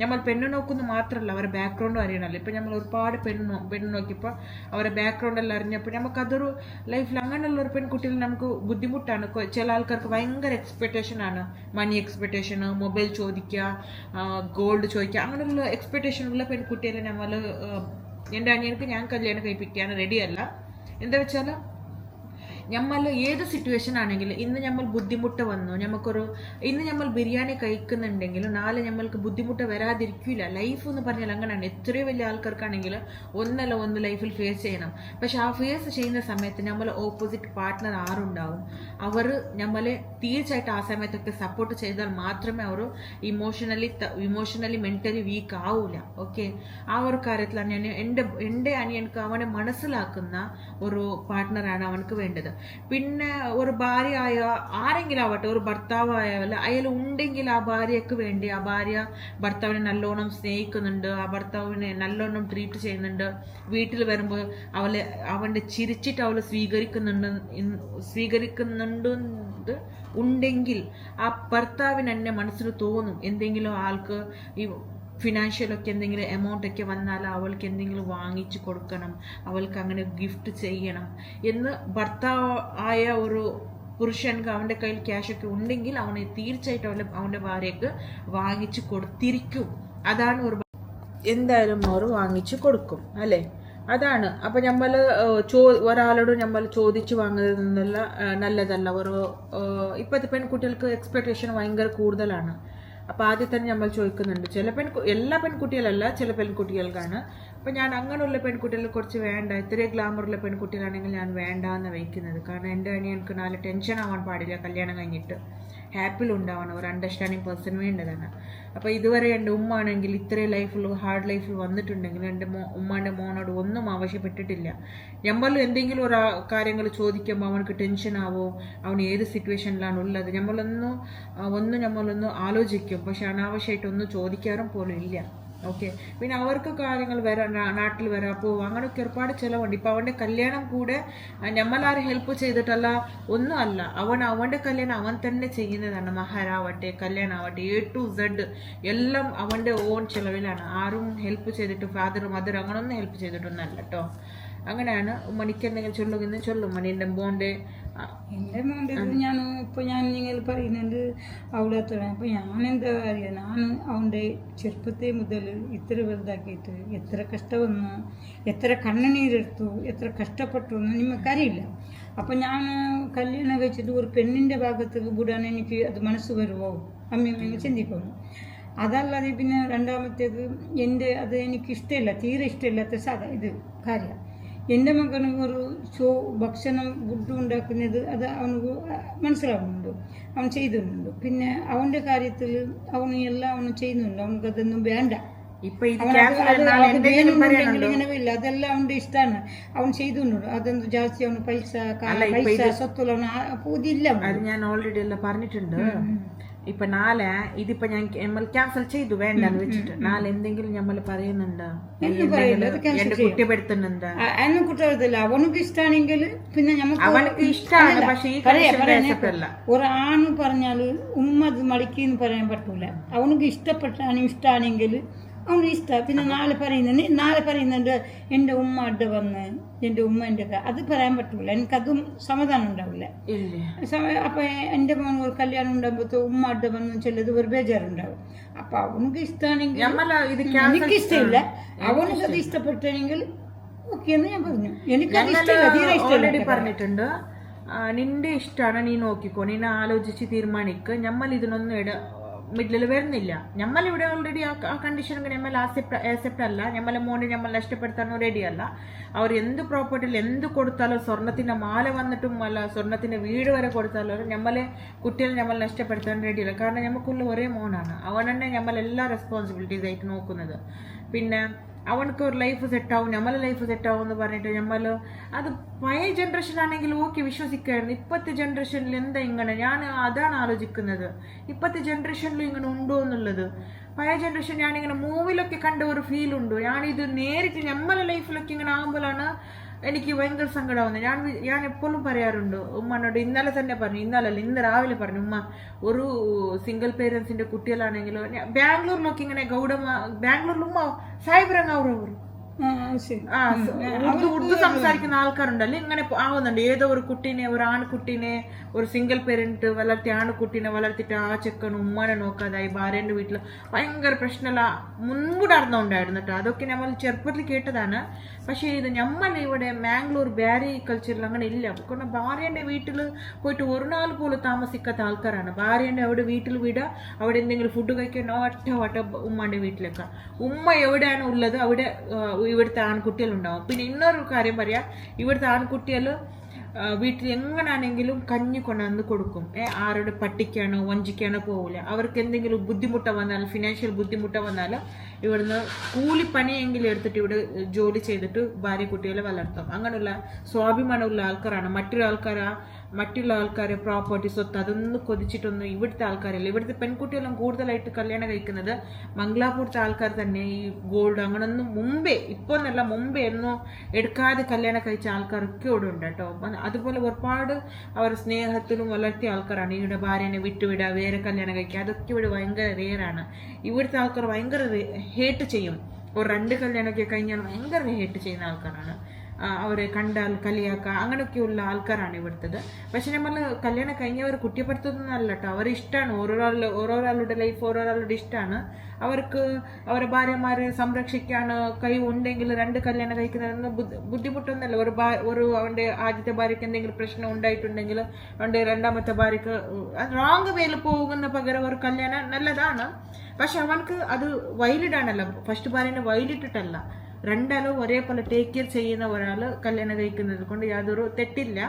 നമ്മൾ പെണ്ണ് നോക്കുന്നു മാത്രമല്ല അവരുടെ ബാക്ക്ഗ്രൗണ്ടും അറിയണമല്ലോ. ഇപ്പം നമ്മൾ ഒരുപാട് പെണ്ണ് നോക്കിയപ്പോൾ അവരുടെ ബാക്ക്ഗ്രൗണ്ടെല്ലാം അറിഞ്ഞപ്പോൾ നമുക്കതൊരു ലൈഫിൽ അങ്ങനെയുള്ള ഒരു പെൺകുട്ടികൾ നമുക്ക് ബുദ്ധിമുട്ടാണ്. ചില ആൾക്കാർക്ക് ഭയങ്കര എക്സ്പെക്റ്റേഷനാണ്, മണി എക്സ്പെക്റ്റേഷന്, മൊബൈൽ ചോദിക്കുക, ഗോൾഡ് ചോദിക്കുക, അങ്ങനെയുള്ള എക്സ്പെക്റ്റേഷനുള്ള പെൺകുട്ടികളെ നമ്മൾ എൻ്റെ അനിയനക്ക് ഞാൻ കല്യാണം കഴിപ്പിക്കാൻ റെഡിയല്ല. എന്താ വെച്ചാൽ നമ്മൾ ഏത് സിറ്റുവേഷൻ ആണെങ്കിലും ഇന്ന് നമ്മൾ ബുദ്ധിമുട്ട് വന്നു, ഇന്ന് നമ്മൾ ബിരിയാണി കഴിക്കുന്നുണ്ടെങ്കിലും നാളെ നമ്മൾക്ക് ബുദ്ധിമുട്ട് വരാതിരിക്കില്ല. ലൈഫ് എന്ന് പറഞ്ഞാൽ അങ്ങനെയാണ്. എത്രയോ വലിയ ആൾക്കാർക്കാണെങ്കിൽ ഒന്ന് ലൈഫിൽ ഫേസ് ചെയ്യണം. പക്ഷെ ആ ഫേസ് ചെയ്യുന്ന സമയത്ത് നമ്മൾ ഓപ്പോസിറ്റ് പാർട്ട്ണർ ആരുണ്ടാവും, അവർ നമ്മളെ തീർച്ചയായിട്ടും ആ സമയത്തൊക്കെ സപ്പോർട്ട് ചെയ്താൽ മാത്രമേ അവർ ഇമോഷണലി മെന്റലി വീക്ക് ആവൂല. ഓക്കെ, ആ ഒരു കാര്യത്തിലാണ് ഞാൻ എൻ്റെ അനിയനക്ക് അവനെ മനസ്സിലാക്കുന്ന ഒരു പാർട്ട്ണറാണ് അവനക്ക് വേണ്ടത്. പിന്നെ ഒരു ഭാര്യ ആയ ആരെങ്കിലും ആവട്ടെ, ഒരു ഭർത്താവായാലും അയാൾ ഉണ്ടെങ്കിൽ ആ ഭാര്യക്ക് വേണ്ടി ആ ഭാര്യ ഭർത്താവിനെ നല്ലോണം സ്നേഹിക്കുന്നുണ്ട്, ആ ഭർത്താവിനെ നല്ലോണം ട്രീറ്റ് ചെയ്യുന്നുണ്ട്, വീട്ടിൽ വരുമ്പോൾ അവൻ്റെ ചിരിച്ചിട്ട് അവൾ സ്വീകരിക്കുന്നുണ്ട് ഉണ്ടെങ്കിൽ ആ ഭർത്താവിന് എന്നെ മനസ്സിൽ തോന്നും എന്തെങ്കിലും ആൾക്ക് ഈ ഫിനാൻഷ്യലൊക്കെ എന്തെങ്കിലും എമൗണ്ട് ഒക്കെ വന്നാൽ അവൾക്ക് എന്തെങ്കിലും വാങ്ങിച്ചു കൊടുക്കണം, അവൾക്ക് അങ്ങനെ ഗിഫ്റ്റ് ചെയ്യണം എന്ന് ഭർത്താവ് ആയ ഒരു പുരുഷൻക്ക് അവൻ്റെ കയ്യിൽ ക്യാഷൊക്കെ ഉണ്ടെങ്കിൽ അവനെ തീർച്ചയായിട്ടും അവൻ്റെ ഭാര്യക്ക് വാങ്ങിച്ചു കൊടുത്തിരിക്കും. അതാണ് ഒരു എന്തായാലും അവർ വാങ്ങിച്ചു കൊടുക്കും അല്ലേ, അതാണ്. അപ്പം നമ്മൾ ഒരാളോട് നമ്മൾ ചോദിച്ചു വാങ്ങുന്നതല്ല നല്ലതല്ല. ഇപ്പോഴത്തെ പെൺകുട്ടികൾക്ക് എക്സ്പെക്ടേഷൻ ഭയങ്കര കൂടുതലാണ്. അപ്പോൾ ആദ്യം തന്നെ നമ്മൾ ചോദിക്കുന്നുണ്ട്. എല്ലാ പെൺകുട്ടികളല്ല, ചില പെൺകുട്ടികൾക്കാണ്. അപ്പം ഞാൻ അങ്ങനെയുള്ള പെൺകുട്ടികൾ കുറച്ച് വേണ്ട, ഇത്രയും ഗ്ലാമറുള്ള പെൺകുട്ടികളാണെങ്കിൽ ഞാൻ വേണ്ട എന്ന് വയ്ക്കുന്നത്. കാരണം എൻ്റെ അനിയനക്ക് നാളെ ടെൻഷൻ ആവാൻ പാടില്ല, കല്യാണം കഴിഞ്ഞിട്ട് ഹാപ്പിലുണ്ടാവണം, ഒരു അണ്ടർസ്റ്റാൻഡിങ് പേഴ്സൺ വേണ്ടതാണ്. അപ്പോൾ ഇതുവരെ എൻ്റെ ഉമ്മ ആണെങ്കിൽ ഇത്രയും ഹാർഡ് ലൈഫിൽ വന്നിട്ടുണ്ടെങ്കിൽ എൻ്റെ ഉമ്മാൻ്റെ മോനോട് ഒന്നും ആവശ്യപ്പെട്ടിട്ടില്ല. നമ്മൾ എന്തെങ്കിലും ഒരു കാര്യങ്ങൾ ചോദിക്കുമ്പോൾ അവനക്ക് ടെൻഷൻ ആവോ, അവൻ ഏത് സിറ്റുവേഷനിലാണ് ഉള്ളത്, നമ്മളൊന്ന് ആലോചിക്കും. പക്ഷെ അനാവശ്യമായിട്ടൊന്നും ചോദിക്കാറും പോലും ഇല്ല. ഓക്കെ, പിന്നെ അവർക്ക് കാര്യങ്ങൾ നാട്ടിൽ വരാൻ പോകും, അങ്ങനെയൊക്കെ ഒരുപാട് ചിലവുണ്ട്. ഇപ്പം അവൻ്റെ കല്യാണം കൂടെ നമ്മളാരും ഹെൽപ്പ് ചെയ്തിട്ടല്ല, ഒന്നും അല്ല. അവൻ്റെ കല്യാണം അവൻ തന്നെ ചെയ്യുന്നതാണ്. മഹരാവട്ടെ, കല്യാണമാവട്ടെ, A to Z എല്ലാം അവൻ്റെ ഓൺ ചിലവിലാണ്. ആരും ഹെൽപ്പ് ചെയ്തിട്ട് ഫാദർ മദർ അങ്ങനൊന്നും ഹെൽപ്പ് ചെയ്തിട്ടൊന്നല്ല കേട്ടോ. അങ്ങനെയാണ്. ഉമ്മനിക്ക് എന്തെങ്കിലും ചൊല്ലുമെന്ന് ചൊല്ലും. എൻ്റെ മോൻ്റെ ഞാൻ നിങ്ങൾ പറയുന്നുണ്ട് അവളത്തോടെ. അപ്പോൾ ഞാനെന്താ പറയുക, ഞാൻ അവൻ്റെ ചെറുപ്പത്തെ മുതൽ ഇത്ര വലുതാക്കിയിട്ട് എത്ര കഷ്ടമെന്നു, എത്ര കണ്ണുനീരെടുത്തു, എത്ര കഷ്ടപ്പെട്ടു എന്ന് നിങ്ങൾക്കറിയില്ല. അപ്പം ഞാൻ കല്യാണം കഴിച്ചിട്ട് ഒരു പെണ്ണിൻ്റെ ഭാഗത്ത് വിടാൻ എനിക്ക് അത് മനസ്സ് വരുമോ അമ്മ ചിന്തിക്കുന്നു. അതല്ലാതെ പിന്നെ രണ്ടാമത്തേത് അത് എനിക്ക് ഇഷ്ടമില്ല, തീരെ ഇഷ്ടമില്ലാത്ത കാര്യം. എൻ്റെ മകന് ഒരു ഭക്ഷണം ഫുഡ് ഉണ്ടാക്കുന്നത് അത് അവന് മനസ്സിലാവുന്നുണ്ട്, അവൻ ചെയ്യുന്നുണ്ട്. പിന്നെ അവൻ്റെ കാര്യത്തിൽ അവന് എല്ലാം അവന് ചെയ്യുന്നുണ്ട്, അവനക്ക് അതൊന്നും വേണ്ട. ഇപ്പൊ ഇത് ഇങ്ങനെ അതെല്ലാം അവന്റെ ഇഷ്ടമാണ്, അവൻ ചെയ്തുകൊണ്ടു. അതെന്ത് ജാസ്തി അവന് പൈസ സ്വത്തുള്ള പൂതിയില്ല. അത് ഞാൻ ഓൾറെഡി എല്ലാം പറഞ്ഞിട്ടുണ്ട്. ഇപ്പൊ നാളെ ഇതിപ്പോ നമ്മൾ ക്യാൻസൽ ചെയ്തു വേണ്ടെന്ന് വെച്ചിട്ട് നാളെ എന്തെങ്കിലും നമ്മൾ പറയുന്നുണ്ടോ, എന്റെ കുറ്റപ്പെടുത്തുന്നുണ്ട്? എന്നെ കുറ്റപ്പെടുത്തില്ല. അവനക്ക് ഇഷ്ടമാണെങ്കിൽ പിന്നെ അവനക്ക് ഇഷ്ടമാണ്. പക്ഷെ ഒരാണ് പറഞ്ഞാല് ഉമ്മ മടിക്കെന്ന് പറയാൻ പറ്റൂല. അവനക്ക് ഇഷ്ടമാണെങ്കിൽ അവന് ഇഷ്ടം. പിന്നെ നാളെ പറയുന്നുണ്ട് എൻ്റെ ഉമ്മ അഡ വന്ന് എൻ്റെ ഉമ്മ എൻ്റെ അത് പറയാൻ പറ്റൂല. എനിക്കതും സമാധാനം ഉണ്ടാവില്ല. അപ്പൊ എൻ്റെ മോൻ ഒരു കല്യാണം ഉണ്ടാകുമ്പോ ഉമ്മ അഡ വന്നു ചെല്ലത് ഒരു ബേജാറുണ്ടാവും. അപ്പൊ അവനക്ക് ഇഷ്ടമാണെങ്കിൽ എനിക്ക് ഇഷ്ടമില്ല, അവനക്ക് അത് ഇഷ്ടപ്പെട്ടെങ്കിൽ ഓക്കെ എന്ന് ഞാൻ പറഞ്ഞു. എനിക്കത് ഇഷ്ടമില്ല, തീരെ ഇഷ്ടമില്ല പറഞ്ഞിട്ടുണ്ട്. നിന്റെ ഇഷ്ടമാണ്, നീ നോക്കിക്കോ, നീ ആലോചിച്ച് തീരുമാനിക്ക്. നമ്മൾ ഇതിനൊന്നും മിഡിൽ വരുന്നില്ല. നമ്മളിവിടെ ഓൾറെഡി ആ കണ്ടീഷൻ നമ്മൾ ആക്സെപ്റ്റ് അല്ല. നമ്മളെ മോനെ നമ്മൾ നഷ്ടപ്പെടുത്താനോ റെഡി അല്ല. അവർ എന്ത് പ്രോപ്പർട്ടിയിൽ എന്ത് കൊടുത്താലോ, സ്വർണത്തിന്റെ മാല വന്നിട്ടും അല്ല സ്വർണത്തിന്റെ വീട് വരെ കൊടുത്താലോ നമ്മളെ കുട്ടികളെ നമ്മൾ നഷ്ടപ്പെടുത്താൻ റെഡിയല്ല. കാരണം നമുക്കുള്ള ഒരേ മോനാണ്. അവൻ തന്നെ നമ്മൾ എല്ലാ റെസ്പോൺസിബിലിറ്റീസ് ആയിട്ട് നോക്കുന്നത്. പിന്നെ അവനക്ക് ഒരു ലൈഫ് സെറ്റാവും, നമ്മളെ ലൈഫ് സെറ്റാവും എന്ന് പറഞ്ഞിട്ട് നമ്മൾ അത് പഴയ ജനറേഷൻ ആണെങ്കിൽ ഓക്കെ വിശ്വസിക്കായിരുന്നു. ഇപ്പോഴത്തെ ജനറേഷനിൽ എന്താ ഇങ്ങനെ, ഞാൻ അതാണ് ആലോചിക്കുന്നത്. ഇപ്പോഴത്തെ ജനറേഷനിൽ ഇങ്ങനെ ഉണ്ടോ എന്നുള്ളത്. പഴയ ജനറേഷൻ ഞാനിങ്ങനെ മൂവിലൊക്കെ കണ്ട ഒരു ഫീൽ ഉണ്ടോ, ഞാനിത് നേരിട്ട് നമ്മളെ ലൈഫിലൊക്കെ ഇങ്ങനെ ആകുമ്പോഴാണ് എനിക്ക് ഭയങ്കര സങ്കടമാവുന്നത്. ഞാൻ എപ്പോഴും പറയാറുണ്ട് ഉമ്മനോട്. ഇന്നലെ തന്നെ പറഞ്ഞു, ഇന്ന് രാവിലെ പറഞ്ഞു, ഉമ്മ ഒരു സിംഗിൾ പേരൻസിന്റെ കുട്ടികളാണെങ്കിലോ ബാംഗ്ലൂരിലൊക്കെ ഇങ്ങനെ ബാംഗ്ലൂരിൽ ഉമ്മ സായിബ്രങ്ങ ഉറുദു സംസാരിക്കുന്ന ആൾക്കാരുണ്ടല്ലോ, ഇങ്ങനെ ആവുന്നുണ്ട്. ഏതോ ഒരു കുട്ടീനെ, ഒരു ആൺകുട്ടീനെ, ഒരു സിംഗിൾ പേരന്റ് വളർത്തിയ ആൺകുട്ടീനെ വളർത്തിട്ട് ആ ചെക്കനും ഉമ്മനെ നോക്കാതായി ഭാര്യന്റെ വീട്ടിൽ ഭയങ്കര പ്രശ്നമല്ല മുൻപ് നടന്നുണ്ടായിരുന്നു കേട്ടോ. അതൊക്കെ നമ്മൾ ചെറുപ്പത്തിൽ കേട്ടതാണ്. പക്ഷെ ഇത് നമ്മൾ ഇവിടെ മാംഗ്ലൂർ ബാരി കൾച്ചറിൽ അങ്ങനെ ഇല്ല. കാരണം ഭാര്യന്റെ വീട്ടിൽ പോയിട്ട് ഒരു നാൾ പോലും താമസിക്കാത്ത ആൾക്കാരാണ്. ഭാര്യന്റെ അവിടെ വീട്ടിൽ വിടുക, അവിടെ എന്തെങ്കിലും ഫുഡ് കഴിക്കാൻ ഒറ്റ ഉമ്മാന്റെ വീട്ടിലേക്കാ. ഉമ്മ എവിടെയാണ് ഉള്ളത് അവിടെ ഇവിടുത്തെ ആൺകുട്ടികളുണ്ടാവും. പിന്നെ ഇന്നൊരു കാര്യം പറയാം, ഇവിടുത്തെ ആൺകുട്ടികൾ വീട്ടിൽ എങ്ങനാണെങ്കിലും കഞ്ഞി കൊണ്ടുവന്ന് കൊടുക്കും. ആരുടെ പട്ടിക്കാണോ വഞ്ചിക്കാണോ പോവില്ല. അവർക്ക് എന്തെങ്കിലും ബുദ്ധിമുട്ട് വന്നാൽ, ഫിനാൻഷ്യൽ ബുദ്ധിമുട്ട് വന്നാൽ ഇവിടുന്ന് കൂലിപ്പണിയെങ്കിലും എടുത്തിട്ട് ഇവിടെ ജോലി ചെയ്തിട്ട് ഭാര്യ കുട്ടികളെ വളർത്തും. അങ്ങനെയുള്ള സ്വാഭിമാനമുള്ള ആൾക്കാരാണ്. മറ്റുള്ള ആൾക്കാരെ പ്രോപ്പർട്ടി സ്വത്ത് അതൊന്നും കൊതിച്ചിട്ടൊന്നും ഇവിടുത്തെ ആൾക്കാരല്ല. ഇവിടുത്തെ പെൺകുട്ടികളും കൂടുതലായിട്ട് കല്യാണം കഴിക്കുന്നത് മംഗലാപുരത്തെ ആൾക്കാർ തന്നെ. ഈ ഗോൾഡ് അങ്ങനൊന്നും ഇപ്പോൾ എന്നല്ല മുമ്പേ ഒന്നും എടുക്കാതെ കല്യാണം കഴിച്ച ആൾക്കാരൊക്കെ ഇവിടെ ഉണ്ട് കേട്ടോ. അതുപോലെ ഒരുപാട് അവർ സ്നേഹത്തിലും വളർത്തിയ ആൾക്കാരാണ്. ഇവിടെ ഭാര്യനെ വിട്ടുവിടുക, വേറെ കല്യാണം കഴിക്കുക, അതൊക്കെ ഇവിടെ ഭയങ്കര റെയറാണ്. ഇവിടുത്തെ ആൾക്കാർ ഭയങ്കര ഹേറ്റ് ചെയ്യും. ഒരു 2 കല്യാണമൊക്കെ കഴിഞ്ഞാൽ ഭയങ്കര ഹേറ്റ് ചെയ്യുന്ന ആൾക്കാരാണ്. അവരെ കണ്ടാൽ കളിയാക്കുക അങ്ങനെയൊക്കെയുള്ള ആൾക്കാരാണ് ഇവിടുത്തത്. പക്ഷെ നമ്മൾ കല്യാണം കഴിഞ്ഞവർ കുറ്റപ്പെടുത്തുന്നതല്ല കേട്ടോ. അവർ ഇഷ്ടമാണ്, ഓരോരാളുടെ ലൈഫ് ഓരോരാളുടെ ഇഷ്ടമാണ്. അവർക്ക് അവരെ ഭാര്യമാരെ സംരക്ഷിക്കാൻ കഴിവുണ്ടെങ്കിൽ 2 കല്യാണം കഴിക്കുന്നതൊന്നും ബുദ്ധിമുട്ടൊന്നുമല്ല. ഒരു അവൻ്റെ ആദ്യത്തെ ഭാര്യയ്ക്ക് എന്തെങ്കിലും പ്രശ്നം ഉണ്ടായിട്ടുണ്ടെങ്കിൽ അവൻ്റെ രണ്ടാമത്തെ ഭാര്യക്ക് റോങ് വേയിൽ പോകുന്ന പകരം ഒരു കല്യാണം നല്ലതാണ്. പക്ഷെ അവർക്ക് അത് വൈലിടാണല്ലോ, ഫസ്റ്റ് ഭാര്യനെ വൈലിട്ടിട്ടല്ല. 2 ആളും ഒരേപോലെ ടേക്ക് കെയർ ചെയ്യുന്ന ഒരാൾ കല്യാണം കഴിക്കുന്നത് കൊണ്ട് യാതൊരു തെറ്റില്ല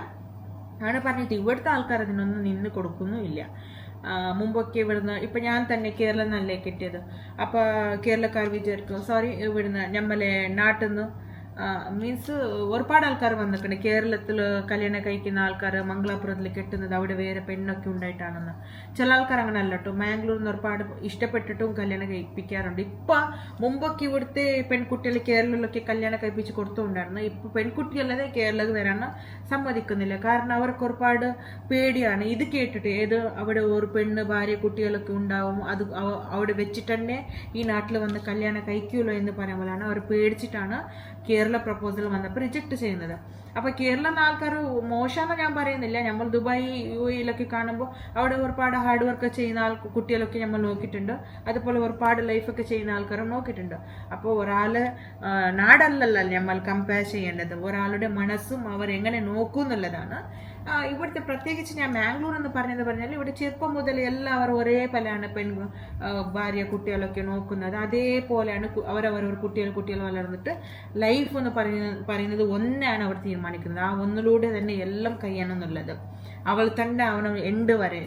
ആണ് പറഞ്ഞിട്ട് ഇവിടുത്തെ ആൾക്കാർ അതിനൊന്നും നിന്ന് കൊടുക്കുന്നുമില്ല. മുമ്പൊക്കെ ഇവിടുന്ന് ഇപ്പം ഞാൻ തന്നെ കേരളം നല്ലേ കിട്ടിയത്. അപ്പോൾ കേരളക്കാർ വിചാരിക്കും ഇവിടുന്ന് നമ്മളെ നാട്ടിൽ നിന്ന് മീൻസ് ഒരുപാട് ആൾക്കാർ വന്നിട്ടുണ്ട്. കേരളത്തിൽ കല്യാണം കഴിക്കുന്ന ആൾക്കാർ മംഗലാപുരത്തിൽ കെട്ടുന്നത് അവിടെ വേറെ പെണ്ണൊക്കെ ഉണ്ടായിട്ടാണെന്ന്. ചില ആൾക്കാർ അങ്ങനെ അല്ല കേട്ടോ. മാംഗ്ലൂരിൽ നിന്ന് ഒരുപാട് ഇഷ്ടപ്പെട്ടിട്ടും കല്യാണം കഴിപ്പിക്കാറുണ്ട്. ഇപ്പം മുമ്പൊക്കെ ഇവിടുത്തെ പെൺകുട്ടികൾ കേരളത്തിലൊക്കെ കല്യാണം കഴിപ്പിച്ച് കൊടുത്തുകൊണ്ടായിരുന്നു. ഇപ്പം പെൺകുട്ടികളെ കേരളത്തിൽ വരാൻ സമ്മതിക്കുന്നില്ല. കാരണം അവർക്ക് ഒരുപാട് പേടിയാണ് ഇത് കേട്ടിട്ട്. അവിടെ ഒരു പെണ്ണ് ഭാര്യ കുട്ടികളൊക്കെ ഉണ്ടാവും, അത് അവിടെ വെച്ചിട്ട് തന്നെ ഈ നാട്ടിൽ വന്ന് കല്യാണം കഴിക്കുമല്ലോ എന്ന് പറയുമ്പോഴാണ് അവർ പേടിച്ചിട്ടാണ് കേരള പ്രപ്പോസൽ വന്നപ്പോൾ റിജക്ട് ചെയ്യുന്നത്. അപ്പോൾ കേരളം ആൾക്കാർ മോശമെന്ന് ഞാൻ പറയുന്നില്ല. നമ്മൾ ദുബായ് UAE കാണുമ്പോൾ അവിടെ ഒരുപാട് ഹാർഡ് വർക്ക് ചെയ്യുന്ന കുട്ടികളൊക്കെ നമ്മൾ നോക്കിയിട്ടുണ്ട്. അതുപോലെ ഒരുപാട് ലൈഫൊക്കെ ചെയ്യുന്ന ആൾക്കാരും നോക്കിയിട്ടുണ്ട്. അപ്പോൾ ഒരാളെ നാടല്ലല്ലോ നമ്മൾ കമ്പയർ ചെയ്യേണ്ടത്, ഒരാളുടെ മനസ്സും അവർ എങ്ങനെ നോക്കും എന്നുള്ളതാണ്. ഇവിടുത്തെ പ്രത്യേകിച്ച് ഞാൻ മാംഗ്ലൂർ എന്ന് പറഞ്ഞാൽ ഇവിടെ ചെറുപ്പം മുതൽ എല്ലാവരും ഒരേപോലെയാണ് ഭാര്യ കുട്ടികളൊക്കെ നോക്കുന്നത്. അതേപോലെയാണ് അവരവരവർ കുട്ടികൾ വളർന്നിട്ട് ലൈഫ് എന്ന് പറയുന്നത് ഒന്നാണ് അവർ തീരുമാനിക്കുന്നത്. ആ ഒന്നിലൂടെ തന്നെ എല്ലാം കഴിയണം എന്നുള്ളത്. അവൾ തന്നെ ആവണം എൻഡ് വരെ,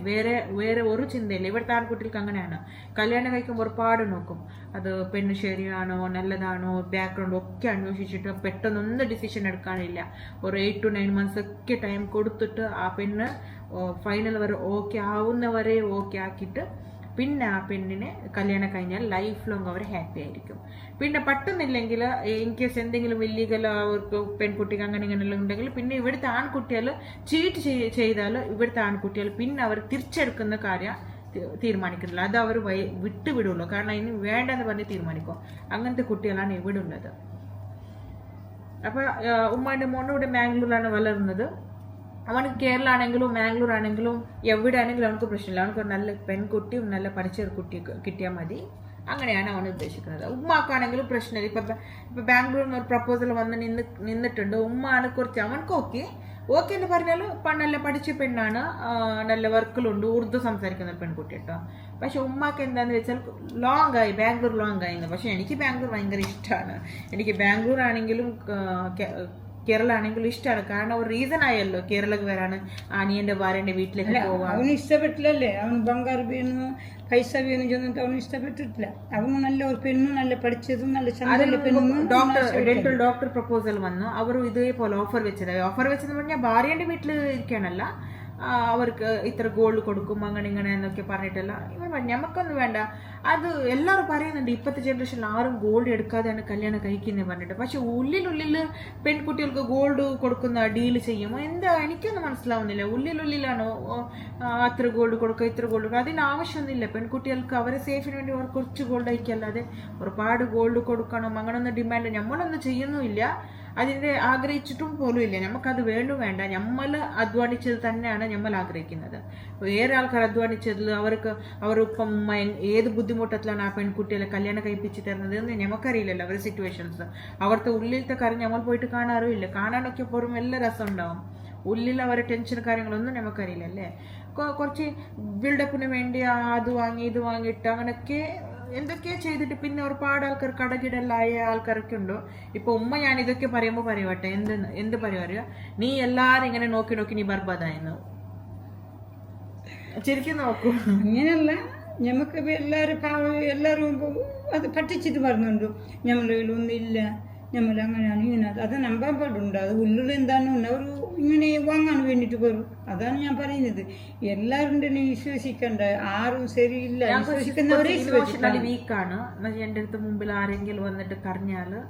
വേറെ ഒരു ചിന്തയില്ല. ഇവിടുത്തെ ആൺകുട്ടികൾക്ക് അങ്ങനെയാണ്. കല്യാണം കഴിക്കുമ്പോൾ ഒരുപാട് നോക്കും, അത് പെണ്ണ് ശരിയാണോ നല്ലതാണോ ബാക്ക്ഗ്രൗണ്ട് ഒക്കെ അന്വേഷിച്ചിട്ട് പെട്ടെന്നൊന്നും ഡിസിഷൻ എടുക്കാനില്ല. ഒരു 8 to 9 months ഒക്കെ ടൈം കൊടുത്തിട്ട് ആ പെണ്ണ് ഫൈനൽ വരെ ഓക്കെ ആവുന്നവരെ ഓക്കെ ആക്കിയിട്ട് പിന്നെ ആ പെണ്ണിനെ കല്യാണം കഴിഞ്ഞാൽ ലൈഫ് ലോങ് അവർ ഹാപ്പി ആയിരിക്കും. പിന്നെ പറ്റുന്നില്ലെങ്കിൽ ഇൻ കേസ് എന്തെങ്കിലും ഇല്ലീഗൽ അവർക്ക് പെൺകുട്ടിക്ക് അങ്ങനെ ഇങ്ങനെയെല്ലാം ഉണ്ടെങ്കിൽ പിന്നെ ഇവിടുത്തെ ആൺകുട്ടികൾ ചീറ്റ് ചെയ്താൽ ഇവിടുത്തെ ആൺകുട്ടികൾ പിന്നെ അവർ തിരിച്ചെടുക്കുന്ന കാര്യം തീരുമാനിക്കുന്നില്ല. അത് അവർ വിട്ടുവിടുള്ളൂ. കാരണം ഇനി വേണ്ടെന്ന് പറഞ്ഞ് തീരുമാനിക്കും. അങ്ങനത്തെ കുട്ടികളാണ് ഇവിടെ ഉള്ളത്. അപ്പൊ ഉമ്മാന്റെ മോനും ഇവിടെ മാംഗ്ലൂരിലാണ് വളർന്നത്. അവനക്ക് കേരള ആണെങ്കിലും മാംഗ്ലൂർ ആണെങ്കിലും എവിടെ ആണെങ്കിലും അവനക്ക് പ്രശ്നമില്ല. അവനക്ക് ഒരു നല്ല പെൺകുട്ടിയും നല്ല പഠിച്ചൊരു കുട്ടി കിട്ടിയാൽ മതി. അങ്ങനെയാണ് അവൻ ഉദ്ദേശിക്കുന്നത്. ഉമ്മാക്കാണെങ്കിലും പ്രശ്നമില്ല. ഇപ്പൊ ബാംഗ്ലൂരിൽ നിന്ന് ഒരു പ്രപ്പോസൽ വന്ന് നിന്നിട്ടുണ്ട്. ഉമ്മാണ് കുറച്ച് അവനക്ക് ഓക്കെ എന്ന് പറഞ്ഞാൽ നല്ല പഠിച്ച പെണ്ണാണ്, നല്ല വർക്കിലുണ്ട്, ഉറുദു സംസാരിക്കുന്ന ഒരു പെൺകുട്ടി കേട്ടോ. പക്ഷെ ഉമ്മാക്ക് എന്താന്ന് വെച്ചാൽ ബാംഗ്ലൂർ ലോങ് ആയിരുന്നു. പക്ഷെ എനിക്ക് ബാംഗ്ലൂർ ഭയങ്കര ഇഷ്ടമാണ്. എനിക്ക് ബാംഗ്ലൂർ ആണെങ്കിലും കേരള ആണെങ്കിലും ഇഷ്ടമാണ്. കാരണം ഒരു റീസൺ ആയല്ലോ കേരളക്ക് വരാണ്, അനിയന്റെ ഭാര്യന്റെ വീട്ടിലേക്ക് പോവാൻ. അവന് ഇഷ്ടപ്പെട്ടില്ലല്ലേ, അവന് ബംഗാർ വീണു പൈസ വീണു ചെന്നിട്ട് അവന് ഇഷ്ടപ്പെട്ടിട്ടില്ല. അവന് നല്ല ഒരു പെണ്ണും നല്ല പഠിച്ചതും നല്ല ഡെന്റൽ ഡോക്ടർ പ്രപ്പോസൽ വന്നു. അവർ ഇതേപോലെ ഓഫർ വെച്ചതെന്ന് പറഞ്ഞാൽ ഭാര്യന്റെ വീട്ടിൽ ഇരിക്കാനല്ല, അവർക്ക് ഇത്ര ഗോൾഡ് കൊടുക്കും അങ്ങനെ ഇങ്ങനെ എന്നൊക്കെ പറഞ്ഞിട്ടല്ല. ഇവൻ ഞമ്മക്കൊന്നും വേണ്ട. അത് എല്ലാവരും പറയുന്നുണ്ട് ഇപ്പോഴത്തെ ജനറേഷനിൽ ആരും ഗോൾഡ് എടുക്കാതെയാണ് കല്യാണം കഴിക്കുന്നത് പറഞ്ഞിട്ട്. പക്ഷെ ഉള്ളിൽ പെൺകുട്ടികൾക്ക് ഗോൾഡ് കൊടുക്കുന്ന ഡീൽ ചെയ്യുമോ എന്താ എനിക്കൊന്നും മനസ്സിലാവുന്നില്ല. ഉള്ളിലാണോ അത്ര ഗോൾഡ് കൊടുക്കുക ഇത്ര ഗോൾഡ് കൊടുക്കുക, അതിന് ആവശ്യമൊന്നുമില്ല. പെൺകുട്ടികൾക്ക് അവരെ സേഫിന് വേണ്ടി അവർ കുറച്ച് ഗോൾഡ് അയക്കല്ലാതെ ഒരുപാട് ഗോൾഡ് കൊടുക്കണം അങ്ങനൊന്നും ഡിമാൻഡ് നമ്മളൊന്നും ചെയ്യുന്നുമില്ല. അതിൻ്റെ ആഗ്രഹിച്ചിട്ടും പോലും ഇല്ല. നമുക്കത് വേണ്ട. നമ്മൾ അധ്വാനിച്ചത് തന്നെയാണ് നമ്മൾ ആഗ്രഹിക്കുന്നത്. വേറെ ആൾക്കാർ അധ്വാനിച്ചതിൽ അവരിപ്പം ഏത് ബുദ്ധിമുട്ടത്തിലാണ് ആ പെൺകുട്ടികളെ കല്യാണം കഴിപ്പിച്ച് തരുന്നത് എന്ന് നമുക്കറിയില്ലല്ലോ. അവരുടെ സിറ്റുവേഷൻസ്, അവിടുത്തെ ഉള്ളിലത്തെ കാര്യം നമ്മൾ പോയിട്ട് കാണാറുമില്ല. കാണാനൊക്കെ പോലും എല്ലാ രസം ഉണ്ടാവും. ഉള്ളിൽ അവരെ ടെൻഷൻ കാര്യങ്ങളൊന്നും നമുക്കറിയില്ലല്ലേ. കുറച്ച് ബിൽഡപ്പിന് വേണ്ടി അത് വാങ്ങി ഇത് വാങ്ങിയിട്ട് അങ്ങനെയൊക്കെ എന്തൊക്കെയാ ചെയ്തിട്ട് പിന്നെ ഒരുപാട് ആൾക്കാർ കടകിടലായ ആൾക്കാരൊക്കെ ഉണ്ടോ. ഇപ്പൊ ഉമ്മ ഞാൻ ഇതൊക്കെ പറയുമ്പോൾ പറയുവട്ടെ, എന്ത് പറയുക, നീ എല്ലാരും ഇങ്ങനെ നോക്കി നീ ബർബാദായെന്ന് ശരിക്കും നോക്കൂ. അങ്ങനെയല്ല, ഞമ്മക്ക് എല്ലാവരും അത് പഠിച്ചിട്ട് പറഞ്ഞുണ്ട് ഞമ്മളൊന്നുമില്ല, നമ്മൾ അങ്ങനെയാണ് ഇങ്ങനെ. അത് നമ്പാൻ പാടുണ്ട്. അത് ഉള്ളിൽ എന്താണെന്ന് അവർ ഇങ്ങനെ വാങ്ങാൻ വേണ്ടിയിട്ട് വരും. അതാണ് ഞാൻ പറയുന്നത്. എല്ലാവരുടെ വിശ്വസിക്കണ്ട, ആരും ശരിയില്ല. വിശ്വസിക്കുന്നവരെ വീക്കാണ്. എൻ്റെ അടുത്ത് മുമ്പിൽ ആരെങ്കിലും വന്നിട്ട് കരഞ്ഞാല്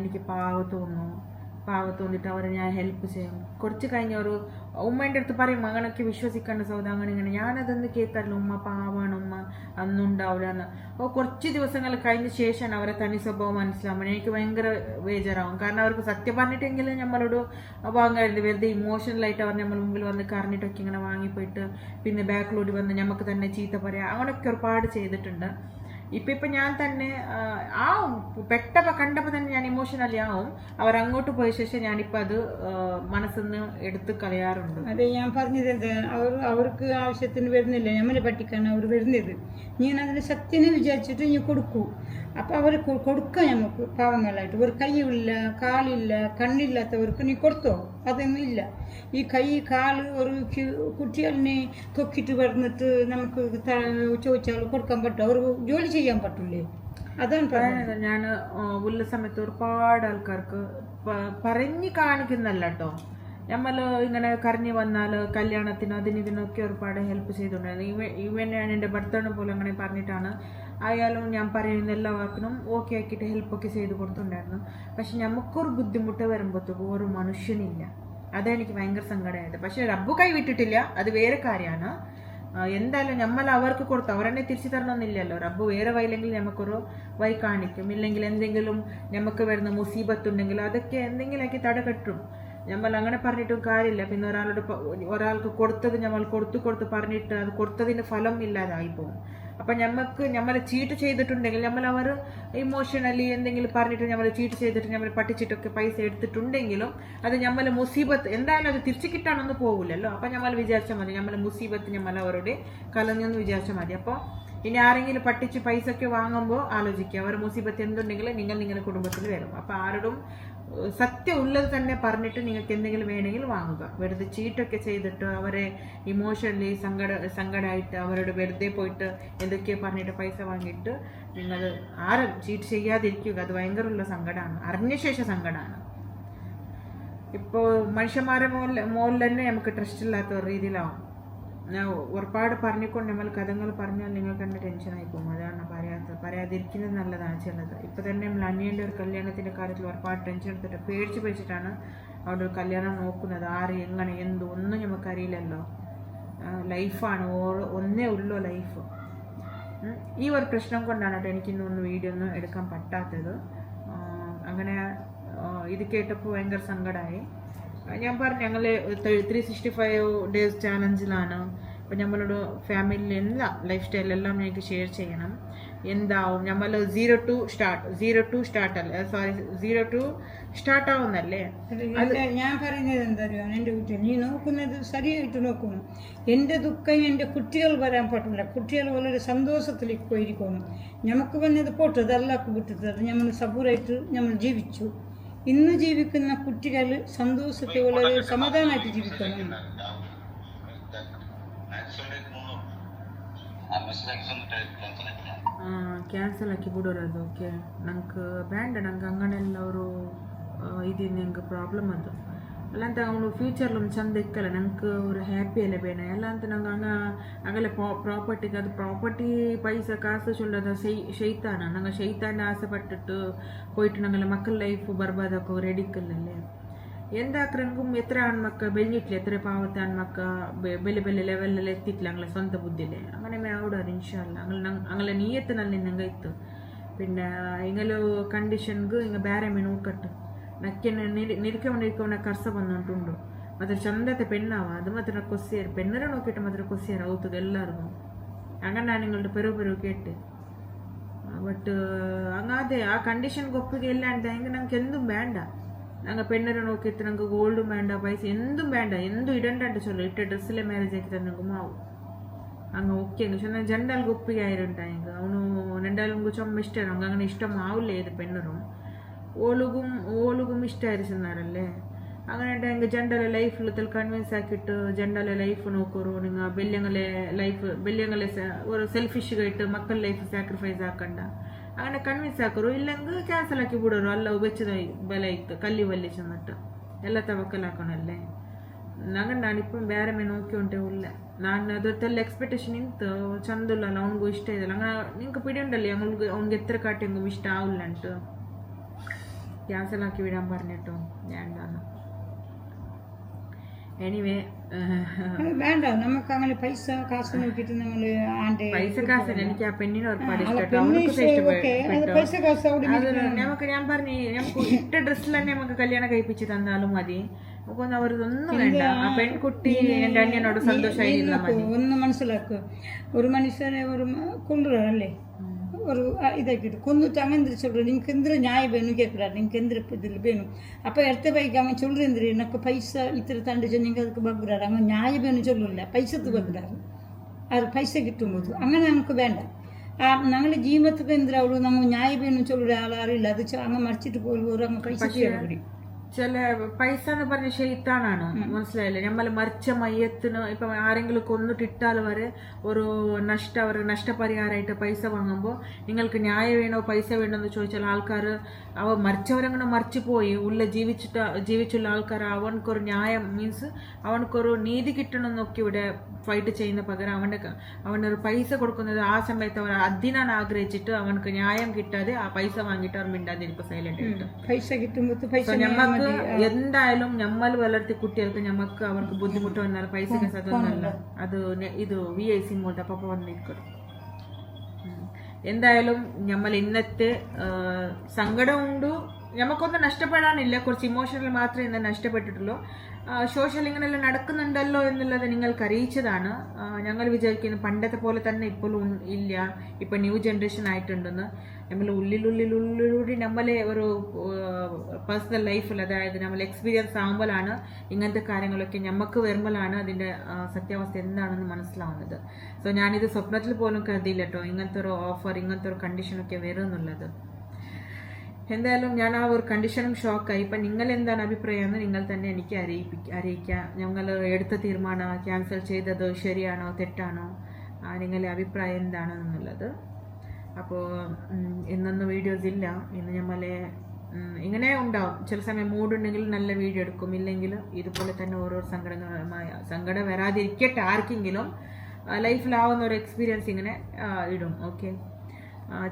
എനിക്ക് പാവ തോന്നിട്ട് അവരെ ഞാൻ ഹെൽപ്പ് ചെയ്യും. കുറച്ച് കഴിഞ്ഞ ഒരു ഉമ്മേൻ്റെ അടുത്ത് പറയും അങ്ങനെയൊക്കെ വിശ്വസിക്കേണ്ട സൗദ അങ്ങനെ ഇങ്ങനെ. ഞാനതൊന്ന് കേൾക്കാറില്ല. ഉമ്മ പാവാണ്, ഉമ്മ അന്നുണ്ടാവില്ല എന്ന്. കുറച്ച് ദിവസങ്ങൾ കഴിഞ്ഞ ശേഷം അവരെ തനി സ്വഭാവം മനസ്സിലാവുമ്പോൾ എനിക്ക് ഭയങ്കര ബേജാറാവും. കാരണം അവർക്ക് സത്യം പറഞ്ഞിട്ടെങ്കിലും നമ്മളോട് വാങ്ങാറുണ്ട്. വെറുതെ ഇമോഷണലായിട്ട് അവർ നമ്മൾ മുമ്പിൽ വന്ന് കറിഞ്ഞിട്ടൊക്കെ ഇങ്ങനെ വാങ്ങിപ്പോയിട്ട് പിന്നെ ബാക്കിലോട്ട് വന്ന് നമുക്ക് തന്നെ ചീത്ത പറയാം. അങ്ങനെയൊക്കെ ഒരുപാട് ചെയ്തിട്ടുണ്ട്. ഇപ്പം ഞാൻ തന്നെ കണ്ടപ്പോൾ തന്നെ ഞാൻ ഇമോഷണലി ആവും. അവർ അങ്ങോട്ട് പോയ ശേഷം ഞാനിപ്പോൾ അത് മനസ്സിന്ന് എടുത്ത് കളയാറുണ്ട്. അതെ, ഞാൻ പറഞ്ഞത് അവർക്ക് ആവശ്യത്തിന് വരുന്നില്ല, നമ്മളെ പറ്റിക്കാണ് അവർ വരുന്നത്. ഞാൻ അതിന് സത്യനെ വിചാരിച്ചിട്ട് ഞാൻ കൊടുക്കൂ. അപ്പം അവർ കൊടുക്കാം നമുക്ക് പാവങ്ങളായിട്ട്. ഒരു കൈയില്ല കാലില്ല കണ്ണില്ലാത്തവർക്ക് നീ കൊടുത്തോ, അതൊന്നും ഇല്ല. ഈ കൈ കാല് ഒരു കുട്ടികളിനെ തൊക്കിട്ട് വരുന്നിട്ട് നമുക്ക് ചോദിച്ചാൽ കൊടുക്കാൻ പറ്റും, അവർ ജോലി ചെയ്യാൻ പറ്റില്ലേ? അതാണ് പറയുന്നത്. ഞാൻ ഉള്ള സമയത്ത് ഒരുപാട് ആൾക്കാർക്ക് പറഞ്ഞ് കാണിക്കുന്നല്ല കേട്ടോ. നമ്മൾ ഇങ്ങനെ കരഞ്ഞു വന്നാൽ കല്യാണത്തിന് ഇതിനൊക്കെ ഒരുപാട് ഹെൽപ്പ് ചെയ്തിട്ടുണ്ടായിരുന്നു. ഈവൻ ഞാൻ എൻ്റെ ഭർത്താവിനെ പോലും അങ്ങനെ പറഞ്ഞിട്ടാണ് ആയാലും ഞാൻ പറയുന്ന എല്ലാ വാക്കിനും ഓക്കെ ആക്കിയിട്ട് ഹെൽപ്പൊക്കെ ചെയ്ത് കൊടുത്തിട്ടുണ്ടായിരുന്നു. പക്ഷെ നമുക്കൊരു ബുദ്ധിമുട്ട് വരുമ്പോഴത്തേക്കും ഒരു മനുഷ്യനില്ല. അതെനിക്ക് ഭയങ്കര സങ്കടമായത്. പക്ഷെ റബ്ബ് കൈ വിട്ടിട്ടില്ല, അത് വേറെ കാര്യമാണ്. എന്തായാലും നമ്മൾ അവർക്ക് കൊടുത്തു അവരെന്നെ തിരിച്ചു തരണമെന്നില്ലല്ലോ. റബ്ബ് വേറെ വൈയില്ലെങ്കിൽ നമുക്കൊരു വൈ കാണിക്കും. ഇല്ലെങ്കിൽ എന്തെങ്കിലും നമുക്ക് വരുന്ന മുസീബത്തുണ്ടെങ്കിൽ അതൊക്കെ എന്തെങ്കിലുമാക്കി തടകെട്ടും. നമ്മൾ അങ്ങനെ പറഞ്ഞിട്ടും കാര്യമില്ല. പിന്നെ ഒരാൾക്ക് കൊടുത്തത് നമ്മൾ കൊടുത്ത് പറഞ്ഞിട്ട് അത് കൊടുത്തതിന് ഫലം ഇല്ലാതായി പോകും. അപ്പം നമ്മളെ ചീട്ട് ചെയ്തിട്ടുണ്ടെങ്കിൽ അവർ ഇമോഷണലി എന്തെങ്കിലും പറഞ്ഞിട്ട് നമ്മൾ ചീട്ട് ചെയ്തിട്ട് നമ്മൾ പറ്റിച്ചിട്ടൊക്കെ പൈസ എടുത്തിട്ടുണ്ടെങ്കിലും അത് നമ്മളെ മുസീബത്ത് എന്തായാലും അത് തിരിച്ചു കിട്ടാനൊന്നും പോകില്ലല്ലോ. അപ്പം നമ്മൾ വിചാരിച്ചാൽ മതി നമ്മളെ മുസീബത്ത് നമ്മൾ അവരുടെ കലഞ്ഞെന്ന് വിചാരിച്ചാൽ മതി. അപ്പോൾ ഇനി ആരെങ്കിലും പട്ടിച്ച് പൈസയ്ക്ക് വാങ്ങുമ്പോൾ ആലോചിക്കുക, അവർ മുസീബത്ത് എന്തുണ്ടെങ്കിലും നിങ്ങളുടെ കുടുംബത്തിൽ വരും. അപ്പോൾ ആരോടും സത്യം ഉള്ളത് തന്നെ പറഞ്ഞിട്ട് നിങ്ങൾക്ക് എന്തെങ്കിലും വേണമെങ്കിൽ വാങ്ങുക. വെറുതെ ചീട്ടൊക്കെ ചെയ്തിട്ട് അവരെ ഇമോഷണലി സങ്കടമായിട്ട് അവരോട് വെറുതെ പോയിട്ട് എന്തൊക്കെയോ പറഞ്ഞിട്ട് പൈസ വാങ്ങിയിട്ട് നിങ്ങൾ ആരും ചീറ്റ് ചെയ്യാതിരിക്കുക. അത് ഭയങ്കരമുള്ള സങ്കടമാണ്, അറിഞ്ഞ ശേഷം സങ്കടമാണ്. ഇപ്പോൾ മനുഷ്യന്മാരെ മോളിൽ തന്നെ നമുക്ക് ട്രസ്റ്റ് ഇല്ലാത്ത ഒരു രീതിയിലാവും. ഞാൻ ഒരുപാട് പറഞ്ഞുകൊണ്ട് നമ്മൾ കഥകൾ പറഞ്ഞാൽ നിങ്ങൾക്ക് തന്നെ ടെൻഷനായി പോകും. അതാണ് പറയാതിരിക്കുന്നത് നല്ലതാണ് ചിലത്. ഇപ്പോൾ തന്നെ നമ്മൾ അനിയൻ്റെ ഒരു കല്യാണത്തിൻ്റെ കാര്യത്തിൽ ഒരുപാട് ടെൻഷൻ എടുത്തിട്ട് പേടിച്ചിട്ടാണ് അവിടെ ഒരു കല്യാണം നോക്കുന്നത്. ആര് എങ്ങനെ ഒന്നും നമുക്കറിയില്ലല്ലോ. ലൈഫാണ്, ഒന്നേ ഉള്ളൂ ലൈഫ്. ഈ ഒരു പ്രശ്നം കൊണ്ടാണ് കേട്ടോ എനിക്കിന്നൊന്നും വീഡിയോ ഒന്നും എടുക്കാൻ പറ്റാത്തത്. അങ്ങനെ ഇത് കേട്ടപ്പോൾ ഭയങ്കര സങ്കടമായി. ഞാൻ പറഞ്ഞു ഞങ്ങൾ 365 days ചാലഞ്ചിലാണ്. അപ്പം നമ്മളോട് ഫാമിലിയിൽ എല്ലാം ലൈഫ് സ്റ്റൈലെല്ലാം ഞങ്ങൾക്ക് ഷെയർ ചെയ്യണം. എന്താവും നമ്മൾ 0 to സ്റ്റാർട്ട് ആവുന്നല്ലേ. ഞാൻ പറയുന്നത് എന്താ അറിയാം, എൻ്റെ കുട്ടികൾ നീ നോക്കുന്നത് ശരിയായിട്ട് നോക്കണം. എൻ്റെ ദുഃഖം എൻ്റെ കുട്ടികൾ വരാൻ പറ്റില്ല. കുട്ടികൾ വളരെ സന്തോഷത്തിലേക്ക് പോയിരിക്കണം. നമുക്ക് വന്നത് പോട്ട് അതെല്ലാം വിട്ടത്, അത് നമ്മൾ സബൂറായിട്ട് നമ്മൾ ജീവിച്ചു. ഇന്ന് ജീവിക്കുന്ന കുട്ടികൾ സന്തോഷത്തെ വളരെ സമാധാനമായിട്ട് ജീവിക്കണം. ಕ್ಯಾನ್ಸಲ್ ಹಾಕಿ ಬಿಡೋರು ಅದು. ಓಕೆ, ನಂಗೆ ಬೇಡ, ನಂಗೆ ಅಂಗನೆಲ್ಲ ಅವರು ಇದು ನಂಗೆ ಪ್ರಾಬ್ಲಮ್ ಅದು ಅಲ್ಲ ಅಂತ. ಅವನು ಫ್ಯೂಚರ್ಲೊಂದು ಚಂದ ಇಕ್ಕಲ್ಲ, ನಂಗೆ ಅವರು ಹ್ಯಾಪಿ ಅಲ್ಲೇ ಬೇಡ ಎಲ್ಲ ಅಂತ. ನಂಗೆ ಆಗಲೇ ಪ್ರಾಪರ್ಟಿಗೆ ಅದು ಪ್ರಾಪರ್ಟಿ ಪೈಸಾ ಕಾಸು ಚೊಲ್ಲದ ಶೈತಾನ. ನಂಗೆ ಶೈತಾನ ಆಸೆಪಟ್ಟಿಟ್ಟು പോയിട്ട് ഞങ്ങളെ മക്കൾ ലൈഫ് ബർബാദാക്കോ റെഡിക്കല്ലേ. എന്താക്കറെങ്കും എത്ര ആൺമക്ക ಬೆಳ್ಳಿಟ್ಲೆ എത്ര പാവത്തെ ആൺമക്ക ಬೆಲೆ ಲೆವೆಲ್ಲಲ್ಲಿ ಎತ್ತಿಟ್ಲೆ ಅಂಗಳ ಸ್ವಂತ ಬುದ್ಧಿಲೆ അങ്ങനെ മേവിടാറ് ഇൻഷാല്ല. ಅಂಗಳ നീയത്തിನಲ್ಲಿ ನಂಗೆ ಇತ್ತು. പിന്നെ ഇങ്ങലു ಕಂಡೀಷನ್ಗೂ ಹಿಂಗೆ ಬೇರೆ ಮೀನು ಉಕ್ಕಟ್ಟು ನಕ್ಕೆ ನಿರ್ಕೊಂಡ ಕರ್ಸ ಬಂದುಂಟುಂಡು. ಮಾತ್ರ ಚಂದತೆ ಪೆಣ್ಣಾವ ಅದು ಮಾತ್ರ ಕೊಸ್ಸಿಯರು പെണ്ണരെ നോക്കിയിട്ട് ಮಾತ್ರ ಕೊಸ್ಸಿಯರು ഔത്തത് എല്ലാവർക്കും. അങ്ങനെ ഞാൻ നിങ്ങളുടെ പെരുവ് കേട്ട്. ബട്ട് അങ്ങാതെ ആ കണ്ടീഷൻ ഒപ്പിಗೆ ಇಲ್ಲ ಅಂತ ಹೆಂಗೆ ನಂಗೆ ಎಂದೂ ಬೇಡ. ನಂಗೆ പെണ്ണരെ നോക്കിയിട്ട് ನಂಗೆ ಗೋಲ್ಡು ಬೇಡ, ಪೈಸೆ ಎಂದೂ ಬೇಡ, ಎಂದೂ ಇಡಂಡ ಅಂತ ಚೊಲ್ಲ. ಇಟ್ಟ ಡ್ರೆಸ್ಸಲ್ಲೇ ಮ್ಯಾರೇಜ್ ಆಕಿತ್ತು ನಂಗೆ ಮಾವು ಹಂಗೆ ಓಕೆ ಚಂದ ಜಂಡಲ್ಗೆ ಒಪ್ಪಿಗೆ ಆயிருಂಟ. ಹಿಂಗೆ ಅವನು ನೆಂಡಲ್ಗೂ ಚೊಮ್ಮ ಇಷ್ಟ, ನಂಗೆ അങ്ങനെ ഇഷ്ടം ആവില്ലേ ഇത് പെണ്ണറും ഓളുകും ഇഷ്ടമായിരിക്കുന്നല്ലേ. അങ്ങനെ ಹೆಂಗೆ ജണ്ടലെ ലൈഫിൽ കൺവിൻസ് ആക്കിയിട്ട് ജണ്ടലെ ലൈഫ് നോക്കോರು. നിങ്ങൾ ಬೆಳ್ಳಿಯಂಗಲೆ ഒരു ಸೆಲ್ಫಿಶ್ಗಾയിട്ട് ಮಕ್ಕಳ ಲೈಫ್ ಸ್ಯಾಕ್ರಿಫೈಸ್ ಹಾಕಂಡ അങ്ങനെ ಕನ್ವಿನ್ಸ್ ಹಾಕೋರು. ಇಲ್ಲಂಗೆ ಕ್ಯಾನ್ಸಲ್ ಹಾಕಿ ಬಿಡೋರು. ಅಲ್ಲ ಬೆಚ್ಚದ ಬೆಲೆ ಇತ್ತು ಕಲ್ಲಿ ಬಲ್ಲಿ ചെന്നിട്ട് ಎಲ್ಲ ತವಕಲ್ ಹಾಕೋಣಲ್ಲೇ. ನಂಗೆ ನಾನಿപ്പം ಬೇರೆ ಮೇಲೆ ನೋക്കി ಉಂಟೆ ಉಲ್ಲ. ನಾನು ಅದ್ರತ್ತೆಲ್ಲ ಎಕ್ಸ್ಪೆಕ್ಟೇಷನ್ ಇಂತು ಚಂದಿಲ್ಲ, ಅವನಿಗೂ ಇಷ್ಟ ಇದಲ್ಲ. അങ്ങനെ നിങ്ങൾക്ക് പിടിയുണ്ടല്ലേ അവനിക്ക് എത്ര കാട്ടിയെങ്കും ഇഷ്ടം ആവില്ല ಅಂಟು ക്യാൻസൽ ആക്കി വിടാൻ പറഞ്ഞിട്ടോ വേണ്ടാന്ന്. എനിവേ വേണ്ട, നമുക്ക് അങ്ങനെ പൈസ കാശ് നോക്കിയിട്ട് നമ്മൾ പൈസ കാശ് എനിക്ക് ആ പെണ്ണിനെ ഒരുപാട് ഇഷ്ടപ്പെട്ടു. പൈസ കാശ് നമുക്ക് ഞാൻ പറഞ്ഞു നമുക്ക് ഇട്ട ഡ്രസ്സിൽ തന്നെ നമുക്ക് കല്യാണം കഴിപ്പിച്ച് തന്നാലും മതി. നമുക്കൊന്നും അവരതൊന്നും വേണ്ട. ആ പെൺകുട്ടി എൻ്റെ അന്യനോട് സന്തോഷമായിരുന്ന മതി. ഒന്ന് മനസ്സിലാക്കുക, ഒരു മനുഷ്യനെ ഒരു കൊണ്ടുവരല്ലേ ஒரு இதாக்கிட்டு கொண்டுட்டு அங்கே சொல்கிறேன். நீங்கள் எந்திர நியாயம் வேணும் கேட்குறாரு. நீங்கள் எந்திர இதில் வேணும். அப்போ இடத்த பைக்கு அவன் சொல்கிறேன் எனக்கு பைசா இத்தனை தண்டுச்சு நீங்கள் அதுக்கு பார்க்குறாரு. அவங்க நியாயம் வேணும் சொல்லல, பைசத்துக்கு பார்க்குறாரு. அது பைசா கிட்டும்போது അങ്ങനെ നമുക്ക് വേണ്ട. ഞങ്ങളുടെ ജീവിതത്തിൽ എന്തിനാ അവള് നമ്മൾ ന്യായം വേണം ചൊല്ലുற ആളാറില്ല. അത് അങ്ങ് മറിച്ചിട്ട് പോലും അങ്ങ് പൈസ ചെയ്യണം. ചില പൈസ എന്ന് പറഞ്ഞ ഷെയ്ത്താനാണ്, മനസ്സിലായില്ലേ. നമ്മൾ മരിച്ച മയ്യത്തിന് ഇപ്പം ആരെങ്കിലും കൊന്നിട്ടിട്ടാൽ വരെ ഒരു നഷ്ടപരിഹാരമായിട്ട് പൈസ വാങ്ങുമ്പോൾ നിങ്ങൾക്ക് ന്യായം വേണോ പൈസ വേണോ എന്ന് ചോദിച്ചാൽ ആൾക്കാർ മരിച്ചവരങ്ങനെ മരിച്ചു പോയി ഉള്ള ജീവിച്ചുള്ള ആൾക്കാർ അവനക്കൊരു ന്യായം മീൻസ് അവനക്കൊരു നീതി കിട്ടണമെന്നൊക്കെ ഇവിടെ ഫൈറ്റ് ചെയ്യുന്ന പകരം അവനൊരു പൈസ കൊടുക്കുന്നത് ആ സമയത്ത് അവർ അതിനാണ് ആഗ്രഹിച്ചിട്ട് അവനക്ക് ന്യായം കിട്ടാതെ ആ പൈസ വാങ്ങിയിട്ട് അവർ മിണ്ടാതിരിക്കും സൈലന്റ് ആയിട്ട്. പൈസ കിട്ടുമ്പോൾ ഞമ്മക്ക് എന്തായാലും നമ്മൾ വളർത്തിയ കുട്ടികൾക്ക് ഞമ്മക്ക് അവർക്ക് ബുദ്ധിമുട്ട് വന്നാൽ പൈസക്ക് അതൊന്നല്ല. അത് ഇത് VIC പോലത്തെ പപ്പ വന്നിരിക്കും. എന്തായാലും നമ്മൾ ഇന്നത്തെ സങ്കടമുണ്ട്, നമുക്കൊന്നും നഷ്ടപ്പെടാനില്ല, കുറച്ച് ഇമോഷണൽ മാത്രമേ ഇന്ന് നഷ്ടപ്പെട്ടിട്ടുള്ളൂ. സോഷ്യൽ ഇങ്ങനെല്ലാം നടക്കുന്നുണ്ടല്ലോ എന്നുള്ളത് നിങ്ങൾക്ക് അറിയിച്ചതാണ്. ഞങ്ങൾ വിചാരിക്കുന്നു പണ്ടത്തെ പോലെ തന്നെ ഇപ്പോഴും ഇല്ല, ഇപ്പം ന്യൂ ജനറേഷൻ ആയിട്ടുണ്ടെന്ന്. നമ്മൾ ഉള്ളിലൂടെ നമ്മളെ ഒരു പേഴ്സണൽ ലൈഫിൽ, അതായത് നമ്മൾ എക്സ്പീരിയൻസ് ആകുമ്പോഴാണ് ഇങ്ങനത്തെ കാര്യങ്ങളൊക്കെ നമുക്ക് വരുമ്പോഴാണ് അതിൻ്റെ സത്യാവസ്ഥ എന്താണെന്ന് മനസ്സിലാവുന്നത്. സോ ഞാനിത് സ്വപ്നത്തിൽ പോലും കരുതിയില്ല കേട്ടോ, ഇങ്ങനത്തെ ഒരു ഓഫർ, ഇങ്ങനത്തെ ഒരു കണ്ടീഷനൊക്കെ വരും എന്നുള്ളത്. എന്തായാലും ഞാൻ ആ ഒരു കണ്ടീഷനും ഷോക്കായി. ഇപ്പം നിങ്ങൾ എന്താണ് അഭിപ്രായം എന്ന് നിങ്ങൾ തന്നെ എനിക്ക് അറിയിക്കുക. ഞങ്ങൾ എടുത്ത തീരുമാനം ക്യാൻസൽ ചെയ്തത് ശരിയാണോ തെറ്റാണോ, നിങ്ങളുടെ അഭിപ്രായം എന്താണെന്നുള്ളത്. അപ്പോൾ ഇന്നൊന്നും വീഡിയോസ് ഇല്ല. ഇന്ന് നമ്മളെ ഇങ്ങനെ ഉണ്ടാവും, ചില സമയം മൂഡുണ്ടെങ്കിൽ നല്ല വീഡിയോ എടുക്കും, ഇല്ലെങ്കിൽ ഇതുപോലെ തന്നെ ഓരോ സങ്കടം വരാതിരിക്കട്ടെ ആർക്കെങ്കിലും ലൈഫിലാവുന്ന ഒരു എക്സ്പീരിയൻസ് ഇങ്ങനെ ഇടും. ഓക്കെ,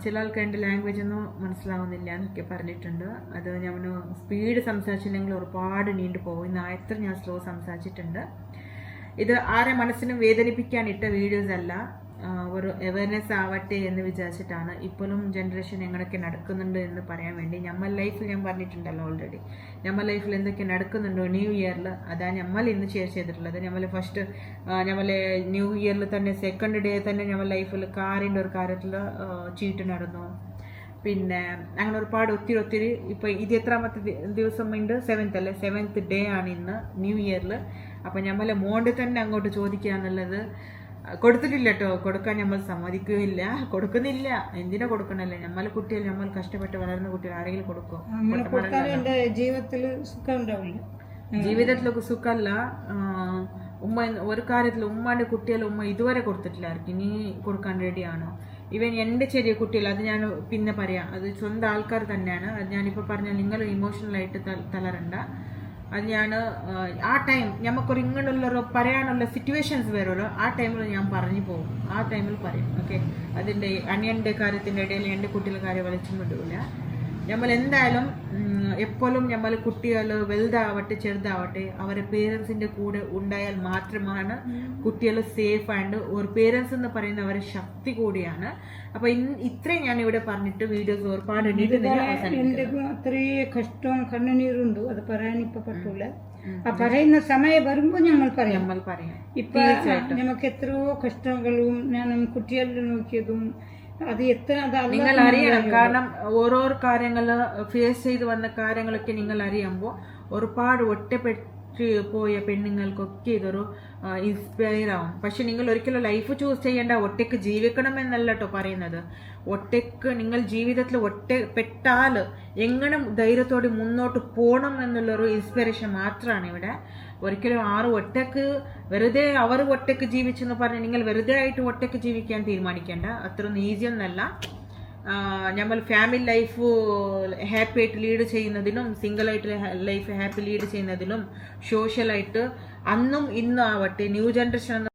ചില ആൾക്ക് എൻ്റെ ലാംഗ്വേജ് ഒന്നും മനസ്സിലാവുന്നില്ല എന്നൊക്കെ പറഞ്ഞിട്ടുണ്ട്. അത് ഞാൻ സ്പീഡ് സംസാരിച്ചില്ലെങ്കിൽ ഒരുപാട് നീണ്ടു പോകും. ഇന്ന് എത്ര ഞാൻ സ്ലോ സംസാരിച്ചിട്ടുണ്ട്. ഇത് ആരെ മനസ്സിനും വേദനിപ്പിക്കാൻ ഇട്ട വീഡിയോസ് അല്ല, ഒരു അവയർനെസ് ആവട്ടെ എന്ന് വിചാരിച്ചിട്ടാണ്. ഇപ്പോഴും ജനറേഷൻ എങ്ങനെയൊക്കെ നടക്കുന്നുണ്ട് എന്ന് പറയാൻ വേണ്ടി. നമ്മൾ ലൈഫിൽ ഞാൻ പറഞ്ഞിട്ടുണ്ടല്ലോ ഓൾറെഡി, നമ്മൾ ലൈഫിൽ എന്തൊക്കെ നടക്കുന്നുണ്ടോ ന്യൂ ഇയറിൽ, അതാണ് നമ്മൾ ഇന്ന് ഷെയർ ചെയ്തിട്ടുള്ളത്. നമ്മൾ ഫസ്റ്റ് നമ്മളെ ന്യൂ ഇയറിൽ തന്നെ സെക്കൻഡ് ഡേ തന്നെ നമ്മൾ ലൈഫിൽ കാറിൻ്റെ ഒരു കാര്യത്തിൽ ചീട്ട് നടന്നു. പിന്നെ അങ്ങനെ ഒരുപാട് ഒത്തിരി ഇപ്പോൾ ഇത് എത്രാമത്തെ ദിവസം ഉണ്ട്? 7th അല്ലേ? 7th ഡേ ആണ് ഇന്ന് ന്യൂ ഇയറിൽ. അപ്പം നമ്മളെ മോണ്ട് തന്നെ അങ്ങോട്ട് ചോദിക്കുക എന്നുള്ളത് കൊടുത്തിട്ടില്ല കേട്ടോ, കൊടുക്കാൻ നമ്മൾ സമ്മതിക്കുകയില്ല, കൊടുക്കുന്നില്ല. എന്തിനാ കൊടുക്കണല്ലേ? നമ്മളെ കുട്ടികൾ, നമ്മൾ കഷ്ടപ്പെട്ട് വളർന്ന കുട്ടികൾ ആരെങ്കിലും കൊടുക്കും? ജീവിതത്തിലൊക്കെ സുഖമല്ല. ഉമ്മ ഒരു കാര്യത്തിൽ ഉമ്മാന്റെ കുട്ടികൾ ഉമ്മ ഇതുവരെ കൊടുത്തിട്ടില്ല ആർക്കും, ഇനി കൊടുക്കാൻ റെഡിയാണോ? ഇവൻ എൻ്റെ ചെറിയ കുട്ടികൾ, അത് ഞാൻ പിന്നെ പറയാം, അത് സ്വന്തം ആൾക്കാർ തന്നെയാണ്. അത് ഞാനിപ്പോൾ പറഞ്ഞാൽ നിങ്ങൾ ഇമോഷണലായിട്ട് തളരണ്ട. അത് ഞാൻ ആ ടൈം നമുക്കൊരു ഇങ്ങനെയുള്ളൊരു പറയാനുള്ള സിറ്റുവേഷൻസ് വരുമല്ലോ, ആ ടൈമിൽ ഞാൻ പറഞ്ഞു പോകും, ആ ടൈമിൽ പറയും. ഓക്കെ, അതിൻ്റെ അനിയൻ്റെ കാര്യത്തിൻ്റെ ഇടയിൽ എൻ്റെ കുട്ടികളുടെ കാര്യം വലിച്ചും വിടില്ല. നമ്മൾ എന്തായാലും എപ്പോഴും നമ്മൾ കുട്ടികൾ വലുതാവട്ടെ ചെറുതാവട്ടെ അവരെ പേരൻസിൻ്റെ കൂടെ ഉണ്ടായാൽ മാത്രമാണ് കുട്ടികൾ സേഫ് ആൻഡ് ഒരു പേരൻസ് എന്ന് പറയുന്ന അവരെ ശക്തി കൂടിയാണ്. അപ്പൊ ഇത്രയും ഞാൻ ഇവിടെ പറഞ്ഞിട്ട് വീഡിയോസ് ഒരുപാട് അത്രയേ കഷ്ടവും കണ്ണുനീരുണ്ട്, അത് പറയാൻ ഇപ്പൊ പറ്റൂല. ആ പറയുന്ന സമയം വരുമ്പോ നമ്മൾ പറയാം. ഇപ്പൊ നമുക്ക് എത്രയോ കഷ്ടങ്ങളും ഞാൻ കുട്ടികളിൽ നോക്കിയതും അത് എത്ര നിങ്ങൾ അറിയണം. കാരണം ഓരോരോ കാര്യങ്ങൾ ഫേസ് ചെയ്ത് വന്ന കാര്യങ്ങളൊക്കെ നിങ്ങൾ അറിയുമ്പോൾ ഒരുപാട് ഒറ്റപ്പെട്ട് പോയ പെണ്ണുങ്ങൾക്കൊക്കെ ഇതൊരു ഇൻസ്പയർ ആവും. പക്ഷെ നിങ്ങൾ ഒരിക്കലും ലൈഫ് ചൂസ് ചെയ്യേണ്ട, ഒറ്റയ്ക്ക് ജീവിക്കണം എന്നല്ല കേട്ടോ പറയുന്നത്. ഒറ്റയ്ക്ക് നിങ്ങൾ ജീവിതത്തിൽ ഒറ്റപ്പെട്ടാൽ എങ്ങനെ ധൈര്യത്തോടെ മുന്നോട്ട് പോകണം എന്നുള്ളൊരു ഇൻസ്പിറേഷൻ മാത്രമാണ് ഇവിടെ. ഒരിക്കലും വെറുതെ അവർ ഒറ്റയ്ക്ക് ജീവിച്ചെന്ന് പറഞ്ഞ് നിങ്ങൾ വെറുതെ ആയിട്ട് ഒറ്റയ്ക്ക് ജീവിക്കാൻ തീരുമാനിക്കേണ്ട. അത്രയൊന്നും ഈസി ഒന്നല്ല. നമ്മൾ ഫാമിലി ലൈഫ് ഹാപ്പി ആയിട്ട് ലീഡ് ചെയ്യുന്നതിനും സിംഗിളായിട്ട് ലൈഫ് ഹാപ്പി ലീഡ് ചെയ്യുന്നതിനും സോഷ്യലായിട്ട് അന്നും ഇന്നും ആവട്ടെ ന്യൂ ജനറേഷൻ